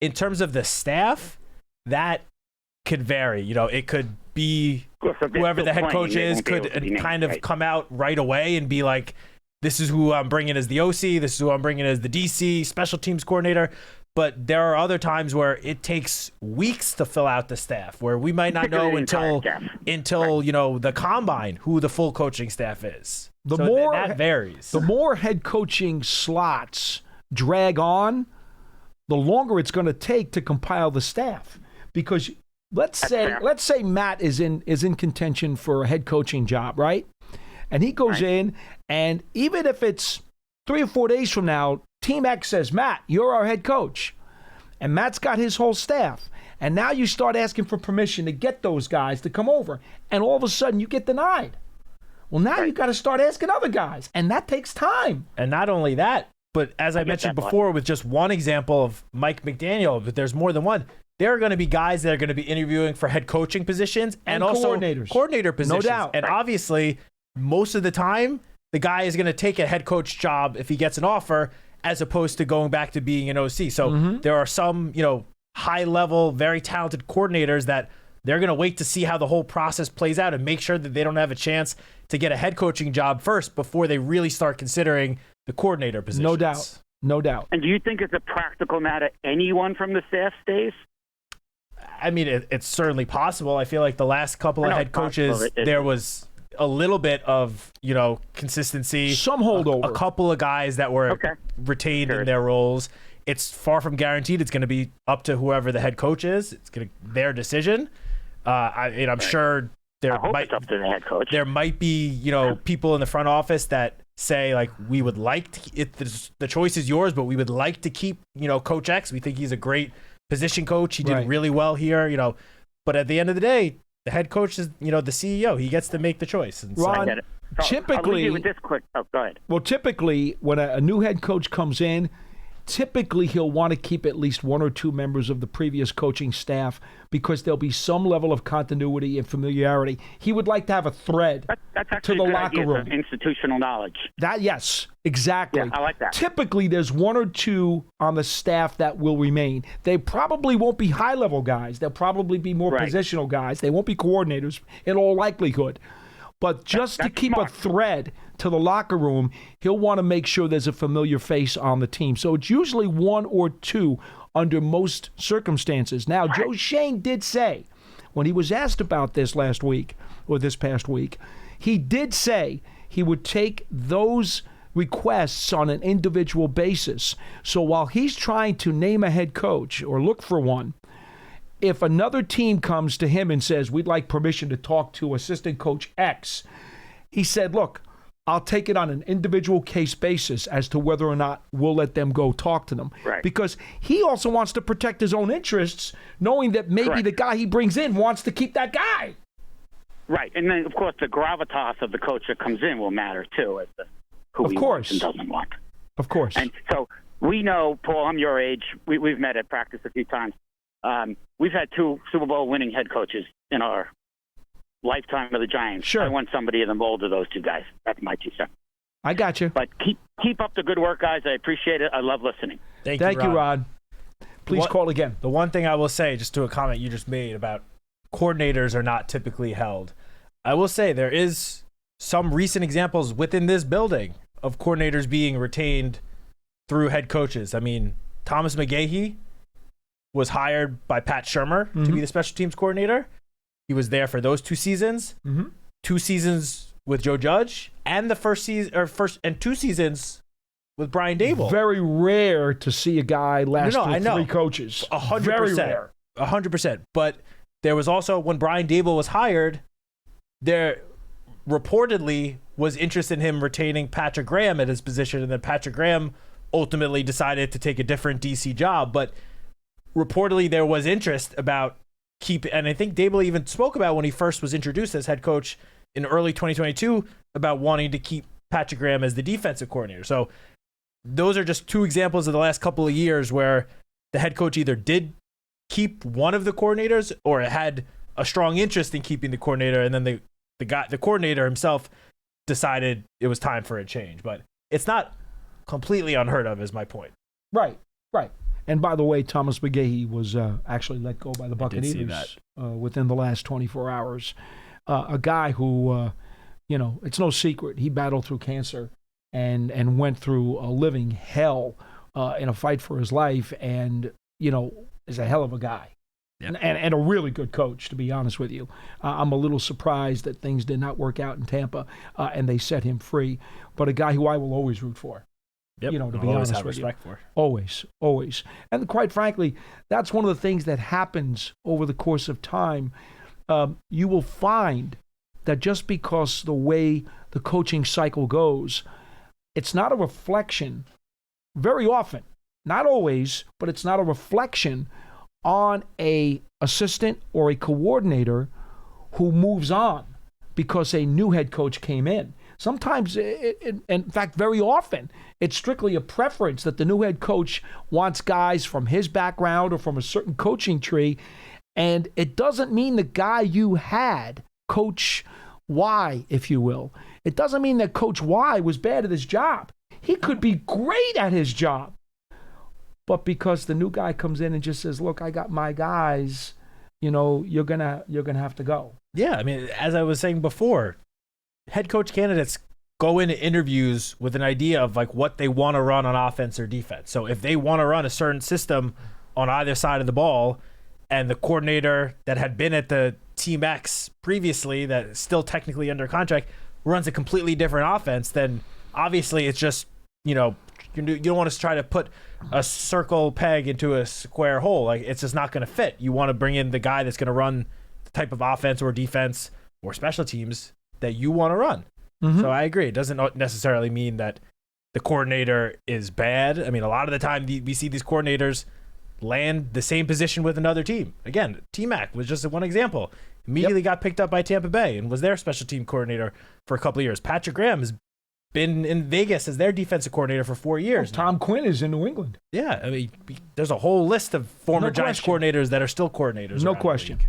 [SPEAKER 2] In terms of the staff, that could vary. It could be whoever the head coach is could kind of come out right away and be like, this is who I'm bringing as the OC, this is who I'm bringing as the DC, special teams coordinator. But there are other times where it takes weeks to fill out the staff, where we might not know until the combine who the full coaching staff is. That varies.
[SPEAKER 1] The more head coaching slots drag on, the longer it's going to take to compile the staff. Because let's say Matt is in contention for a head coaching job, right? And he goes in, and even if it's 3 or 4 days from now, Team X says, Matt, you're our head coach. And Matt's got his whole staff. And now you start asking for permission to get those guys to come over. And all of a sudden you get denied. Well, now you got to start asking other guys. And that takes time.
[SPEAKER 2] And not only that, but as I mentioned before with just one example of Mike McDaniel, but there's more than one. There are going to be guys that are going to be interviewing for head coaching positions and also coordinator positions.
[SPEAKER 1] No doubt.
[SPEAKER 2] And obviously, most of the time, the guy is going to take a head coach job if he gets an offer, as opposed to going back to being an OC. So there are some, high-level, very talented coordinators that they're going to wait to see how the whole process plays out and make sure that they don't have a chance to get a head coaching job first before they really start considering the coordinator position.
[SPEAKER 1] No doubt.
[SPEAKER 6] And do you think it's a practical matter anyone from the staff stays?
[SPEAKER 2] I mean, it's certainly possible. I feel like the last couple of head coaches, there was a little bit of, consistency.
[SPEAKER 1] Some holdover.
[SPEAKER 2] A couple of guys that were retained in their roles. It's far from guaranteed. It's going to be up to whoever the head coach is. It's their decision. I'm sure
[SPEAKER 6] it's up to the head coach.
[SPEAKER 2] There might be, people in the front office that say, like, we would like to, the choice is yours, but we would like to keep, Coach X. We think he's a great position coach. He did really well here, but at the end of the day, the head coach is, the CEO. He gets to make the choice. And
[SPEAKER 1] Ron,
[SPEAKER 6] I get it. So
[SPEAKER 1] typically,
[SPEAKER 6] I'll leave you with this quick. Oh, go ahead.
[SPEAKER 1] Well, typically, when a new head coach comes in, typically he'll want to keep at least 1 or 2 members of the previous coaching staff because there'll be some level of continuity and familiarity. He would like to have a thread to the locker room.
[SPEAKER 6] Institutional knowledge.
[SPEAKER 1] Yes, exactly.
[SPEAKER 6] Yeah, I like that.
[SPEAKER 1] Typically, there's 1 or 2 on the staff that will remain. They probably won't be high-level guys. They'll probably be more positional guys. They won't be coordinators in all likelihood. But just to keep a thread to the locker room, he'll want to make sure there's a familiar face on the team. So it's usually 1 or 2 under most circumstances. Now, Joe Shane did say, when he was asked about this last week, or this past week, he did say he would take those requests on an individual basis. So while he's trying to name a head coach or look for one, if another team comes to him and says, we'd like permission to talk to assistant coach X, he said, look, I'll take it on an individual case basis as to whether or not we'll let them go talk to them.
[SPEAKER 6] Right.
[SPEAKER 1] Because he also wants to protect his own interests, knowing that maybe the guy he brings in wants to keep that guy.
[SPEAKER 6] Right. And then, of course, the gravitas of the coach that comes in will matter, too, as to who he wants and doesn't want.
[SPEAKER 1] Of course.
[SPEAKER 6] And so we know, Paul, I'm your age. We've met at practice a few times. We've had 2 Super Bowl winning head coaches in our lifetime of the Giants.
[SPEAKER 1] Sure.
[SPEAKER 6] I want somebody in the mold of those 2 guys. That's my 2 cents.
[SPEAKER 1] I got you.
[SPEAKER 6] But keep up the good work, guys. I appreciate it. I love listening.
[SPEAKER 1] Thank you, Rod. Please call again.
[SPEAKER 2] The one thing I will say, just to a comment you just made about coordinators are not typically held, I will say there is some recent examples within this building of coordinators being retained through head coaches. I mean, Thomas McGahee was hired by Pat Shurmur to be the special teams coordinator. He was there for those 2 seasons, 2 seasons with Joe Judge, and the first 2 seasons with Brian Dable.
[SPEAKER 1] Very rare to see a guy last through 3 coaches.
[SPEAKER 2] 100%.
[SPEAKER 1] Very rare.
[SPEAKER 2] 100%. But there was also, when Brian Dable was hired, there reportedly was interest in him retaining Patrick Graham at his position, and then Patrick Graham ultimately decided to take a different DC job. But reportedly there was interest about and I think Dable even spoke about when he first was introduced as head coach in early 2022 about wanting to keep Patrick Graham as the defensive coordinator. So those are just 2 examples of the last couple of years where the head coach either did keep one of the coordinators or had a strong interest in keeping the coordinator, and then the coordinator himself decided it was time for a change. But it's not completely unheard of, is my point.
[SPEAKER 1] Right. And by the way, Thomas McGahee was actually let go by the Buccaneers within the last 24 hours. A guy who, it's no secret, he battled through cancer and went through a living hell in a fight for his life, and is a hell of a guy.
[SPEAKER 2] Yep.
[SPEAKER 1] And a really good coach, to be honest with you. I'm a little surprised that things did not work out in Tampa and they set him free. But a guy who I will always root for.
[SPEAKER 2] Yep.
[SPEAKER 1] To be honest with you.
[SPEAKER 2] Respect for.
[SPEAKER 1] Always. And quite frankly, that's one of the things that happens over the course of time. You will find that just because the way the coaching cycle goes, it's not a reflection very often, not always, but it's not a reflection on a assistant or a coordinator who moves on because a new head coach came in. Sometimes, in fact, very often, it's strictly a preference that the new head coach wants guys from his background or from a certain coaching tree, and it doesn't mean the guy you had, Coach Y, if you will, it doesn't mean that Coach Y was bad at his job. He could be great at his job. But because the new guy comes in and just says, look, I got my guys, you're gonna have to go.
[SPEAKER 2] Yeah, I mean, as I was saying before, head coach candidates go into interviews with an idea of like what they want to run on offense or defense. So if they want to run a certain system on either side of the ball, and the coordinator that had been at the Team X previously, that is still technically under contract, runs a completely different offense, then obviously it's just, you don't want to try to put a circle peg into a square hole. Like, it's just not going to fit. You want to bring in the guy that's going to run the type of offense or defense or special teams that you want to run. Mm-hmm. So I agree. It doesn't necessarily mean that the coordinator is bad. I mean, a lot of the time we see these coordinators land the same position with another team. Again, T-Mac was just one example. Immediately got picked up by Tampa Bay and was their special team coordinator for a couple of years. Patrick Graham has been in Vegas as their defensive coordinator for 4 years.
[SPEAKER 1] Tom Quinn is in New England.
[SPEAKER 2] Yeah, I mean, there's a whole list of former Giants coordinators that are still coordinators.
[SPEAKER 1] No question.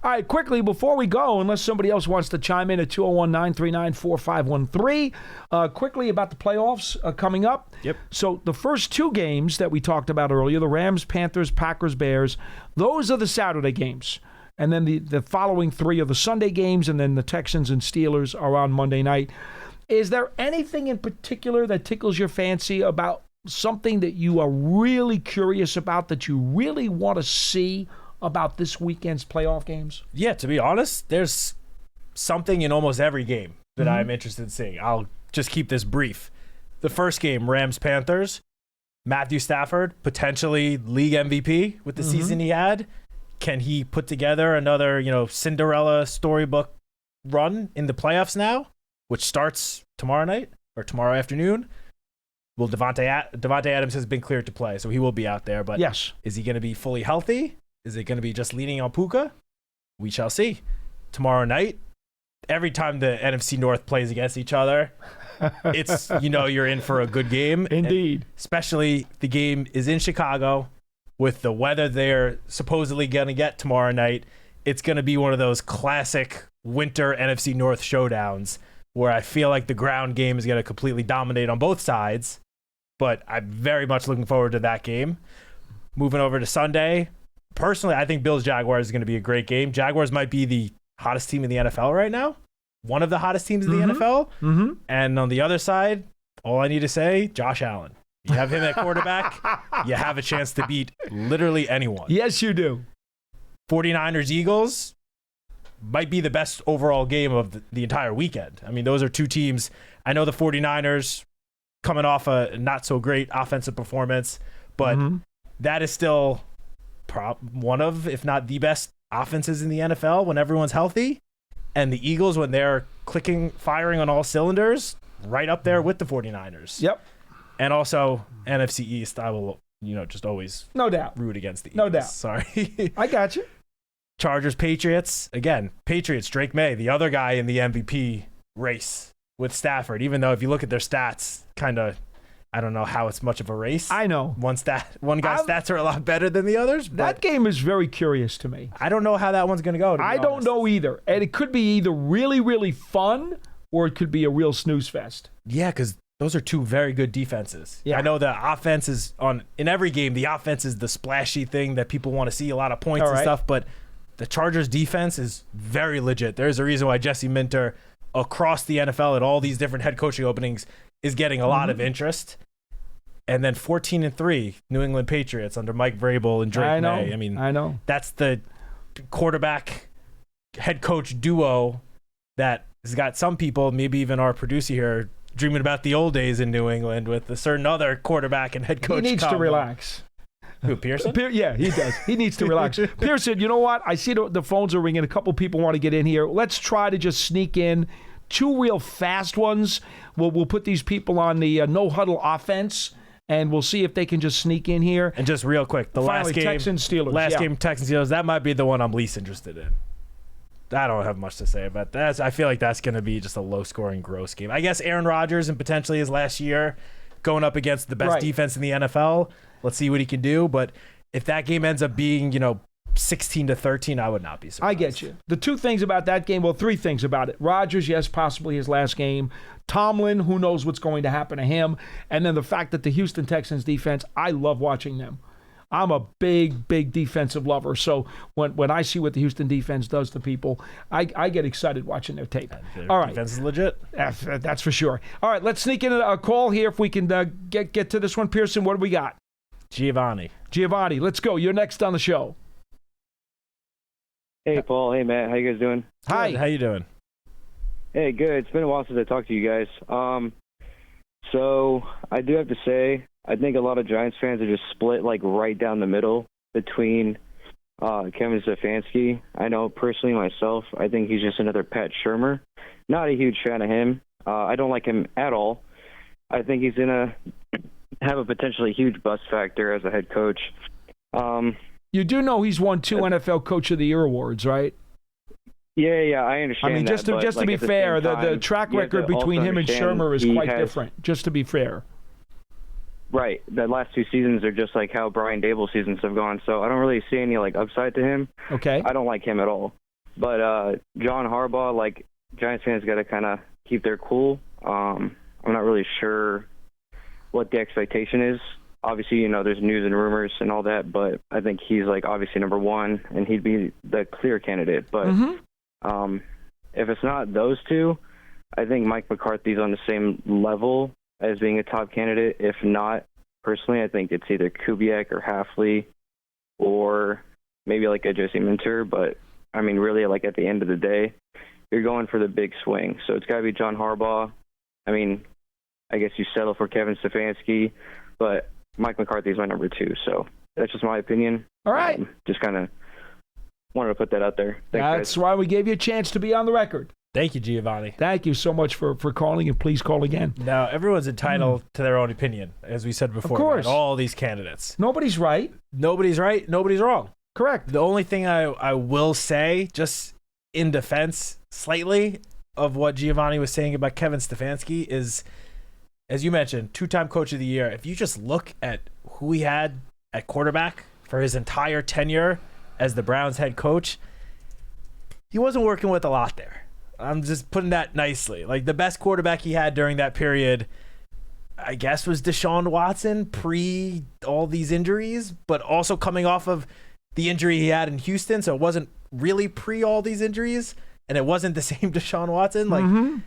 [SPEAKER 1] All right, quickly, before we go, unless somebody else wants to chime in at 201-939-4513, quickly about the playoffs coming up.
[SPEAKER 2] Yep.
[SPEAKER 1] So the first two games that we talked about earlier, the Rams, Panthers, Packers, Bears, those are the Saturday games. And then the following three are the Sunday games, and then the Texans and Steelers are on Monday night. Is there anything in particular that tickles your fancy about something that you are really curious about, that you really want to see about this weekend's playoff games?
[SPEAKER 2] Yeah, to be honest, there's something in almost every game that I'm interested in seeing. I'll just keep this brief. The first game, Rams-Panthers, Matthew Stafford, potentially league MVP with the season he had. Can he put together another, Cinderella storybook run in the playoffs now, which starts tomorrow night or tomorrow afternoon? Well, Devontae Adams has been cleared to play, so he will be out there. But
[SPEAKER 1] yes,
[SPEAKER 2] is he going to be fully healthy? Is it going to be just leaning on Puka? We shall see. Tomorrow night, every time the NFC North plays against each other, it's, you're in for a good game.
[SPEAKER 1] Indeed.
[SPEAKER 2] And especially the game is in Chicago with the weather they're supposedly going to get tomorrow night. It's going to be one of those classic winter NFC North showdowns where I feel like the ground game is going to completely dominate on both sides. But I'm very much looking forward to that game. Moving over to Sunday, personally, I think Bills-Jaguars is going to be a great game. Jaguars might be the hottest team in the NFL right now. One of the hottest teams in the NFL. Mm-hmm. And on the other side, all I need to say, Josh Allen. You have him at quarterback, you have a chance to beat literally anyone.
[SPEAKER 1] Yes, you do.
[SPEAKER 2] 49ers-Eagles might be the best overall game of the entire weekend. I mean, those are two teams. I know the 49ers coming off a not-so-great offensive performance, but that is still one of, if not the best offenses in the NFL when everyone's healthy. And the Eagles, when they're firing on all cylinders, right up there with the 49ers.
[SPEAKER 1] Yep.
[SPEAKER 2] And also, NFC East, I will, just always root against the Eagles.
[SPEAKER 1] No doubt.
[SPEAKER 2] Sorry.
[SPEAKER 1] I got you.
[SPEAKER 2] Chargers, Patriots. Again, Patriots, Drake May, the other guy in the MVP race with Stafford. Even though if you look at their stats, kind of, I don't know how it's much of a race.
[SPEAKER 1] I know.
[SPEAKER 2] One guy's stats are a lot better than the others.
[SPEAKER 1] That game is very curious to me.
[SPEAKER 2] I don't know how that one's going to go.
[SPEAKER 1] I don't know either. And it could be either really, really fun or it could be a real snooze fest.
[SPEAKER 2] Yeah, because those are two very good defenses.
[SPEAKER 1] Yeah.
[SPEAKER 2] I know the offense is in every game, the offense is the splashy thing that people want to see, a lot of points and stuff, but the Chargers defense is very legit. There's a reason why Jesse Minter across the NFL at all these different head coaching openings is getting a lot of interest. And then 14-3, New England Patriots under Mike Vrabel and Drake May.
[SPEAKER 1] I know.
[SPEAKER 2] That's the quarterback head coach duo that has got some people, maybe even our producer here, dreaming about the old days in New England with a certain other quarterback and head coach.
[SPEAKER 1] He needs to relax.
[SPEAKER 2] Who, Pearson?
[SPEAKER 1] Yeah, he does. He needs to relax. Pearson, you know what? I see the phones are ringing. A couple people want to get in here. Let's try to just sneak in 2 real fast ones. We'll put these people on the no-huddle offense, and we'll see if they can just sneak in here.
[SPEAKER 2] And just real quick,
[SPEAKER 1] Finally, Texans-Steelers.
[SPEAKER 2] Last game, Texans-Steelers, that might be the one I'm least interested in. I don't have much to say about that. I feel like that's going to be just a low-scoring, gross game. I guess Aaron Rodgers and potentially his last year going up against the best defense in the NFL. Let's see what he can do. But if that game ends up being, 16-13, I would not be surprised.
[SPEAKER 1] I get you. The 2 things about that game, 3 things about it. Rodgers, yes, possibly his last game. Tomlin, who knows what's going to happen to him. And then the fact that the Houston Texans defense, I love watching them. I'm a big, big defensive lover. So when I see what the Houston defense does to people, I get excited watching their tape. All right.
[SPEAKER 2] Defense is legit.
[SPEAKER 1] That's for sure. All right, let's sneak in a call here if we can get to this one. Pearson, what do we got?
[SPEAKER 2] Giovanni,
[SPEAKER 1] let's go. You're next on the show.
[SPEAKER 7] Hey, Paul. Hey, Matt. How you guys doing?
[SPEAKER 1] Hi.
[SPEAKER 2] Good. How you doing?
[SPEAKER 7] Hey, good. It's been a while since I talked to you guys. So I do have to say, I think a lot of Giants fans are just split right down the middle between Kevin Stefanski. I know personally myself, I think he's just another Pat Shurmur. Not a huge fan of him. I don't like him at all. I think he's going to have a potentially huge bust factor as a head coach.
[SPEAKER 1] You do know he's won 2 NFL Coach of the Year awards, right?
[SPEAKER 7] Yeah, I understand.
[SPEAKER 1] I mean, just to be fair, the track record between him and Shurmur is quite different, just to be fair.
[SPEAKER 7] Right. The last 2 seasons are just like how Brian Dable's seasons have gone, so I don't really see any upside to him.
[SPEAKER 1] Okay.
[SPEAKER 7] I don't like him at all. But John Harbaugh, Giants fans got to kind of keep their cool. I'm not really sure what the expectation is. Obviously, there's news and rumors and all that, but I think he's obviously number 1, and he'd be the clear candidate. But if it's not those 2, I think Mike McCarthy's on the same level as being a top candidate. If not, personally, I think it's either Kubiak or Hafley, or maybe a Jesse Minter. But I mean, really, at the end of the day, you're going for the big swing, so it's got to be John Harbaugh. I mean, I guess you settle for Kevin Stefanski, but Mike McCarthy is my number 2, so that's just my opinion.
[SPEAKER 1] All right.
[SPEAKER 7] Just kind of wanted to put that out there. Thanks,
[SPEAKER 1] that's
[SPEAKER 7] guys.
[SPEAKER 1] why we gave you a chance to be on the record.
[SPEAKER 2] Thank you, Giovanni.
[SPEAKER 1] Thank you so much for calling, and please call again.
[SPEAKER 2] Now, everyone's entitled to their own opinion, as we said before.
[SPEAKER 1] Of course.
[SPEAKER 2] About all these candidates.
[SPEAKER 1] Nobody's right.
[SPEAKER 2] Nobody's right. Nobody's wrong.
[SPEAKER 1] Correct.
[SPEAKER 2] The only thing I will say, just in defense slightly of what Giovanni was saying about Kevin Stefanski, is, as you mentioned, 2-time Coach of the Year. If you just look at who he had at quarterback for his entire tenure as the Browns head coach, he wasn't working with a lot there. I'm just putting that nicely. The best quarterback he had during that period, I guess, was Deshaun Watson pre all these injuries, but also coming off of the injury he had in Houston. So it wasn't really pre all these injuries, and it wasn't the same Deshaun Watson.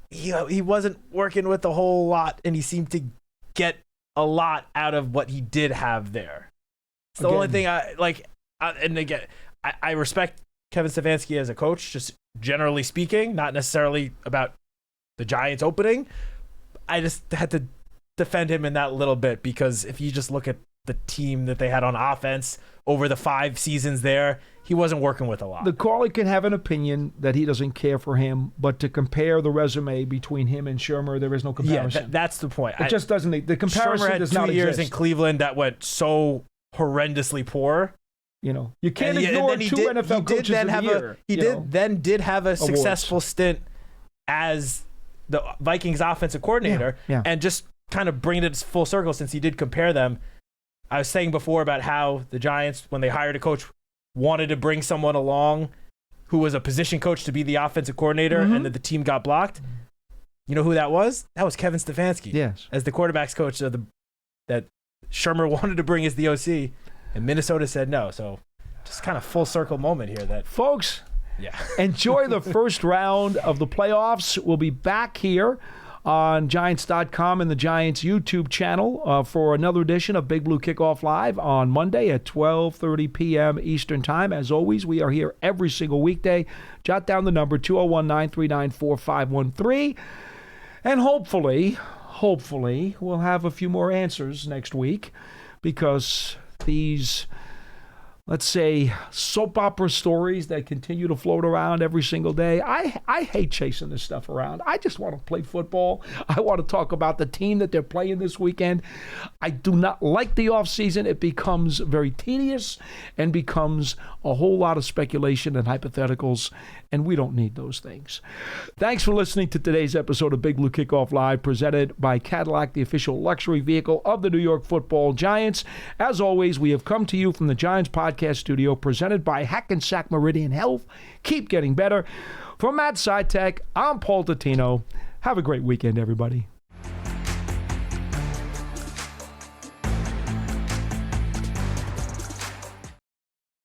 [SPEAKER 2] He wasn't working with a whole lot, and he seemed to get a lot out of what he did have there. It's the only thing I respect Kevin Stefanski as a coach, just generally speaking, not necessarily about the Giants opening. I just had to defend him in that little bit, because if you just look at the team that they had on offense over the 5 seasons there, he wasn't working with a lot.
[SPEAKER 1] The caller can have an opinion that he doesn't care for him, but to compare the resume between him and Shurmur, there is no comparison.
[SPEAKER 2] Yeah, that's the point.
[SPEAKER 1] It just doesn't. The comparison
[SPEAKER 2] Shurmur had
[SPEAKER 1] does not
[SPEAKER 2] 2 years
[SPEAKER 1] exist.
[SPEAKER 2] in Cleveland that went so horrendously poor.
[SPEAKER 1] You can't ignore 2 NFL coaches of the year.
[SPEAKER 2] He did have a successful stint as the Vikings offensive coordinator, and just kind of bringing it full circle, since he did compare them. I was saying before about how the Giants, when they hired a coach, wanted to bring someone along who was a position coach to be the offensive coordinator, and that the team got blocked. You know who that was? That was Kevin Stefanski.
[SPEAKER 1] Yes.
[SPEAKER 2] As the quarterbacks coach that Shurmur wanted to bring as the OC, and Minnesota said no. So just kind of full circle moment here. That
[SPEAKER 1] folks,
[SPEAKER 2] yeah.
[SPEAKER 1] Enjoy the first round of the playoffs. We'll be back here on Giants.com and the Giants YouTube channel for another edition of Big Blue Kickoff Live on Monday at 12:30 p.m. Eastern Time. As always, we are here every single weekday. Jot down the number 201-939-4513. And hopefully, we'll have a few more answers next week, because these, let's say, soap opera stories that continue to float around every single day, I hate chasing this stuff around. I just want to play football. I want to talk about the team that they're playing this weekend. I do not like the offseason. It becomes very tedious and becomes a whole lot of speculation and hypotheticals, and we don't need those things. Thanks for listening to today's episode of Big Blue Kickoff Live, presented by Cadillac, the official luxury vehicle of the New York Football Giants. As always, we have come to you from the Giants Podcast Studio, presented by Hackensack Meridian Health. Keep getting better. For Matt Citak, I'm Paul Dottino. Have a great weekend, everybody.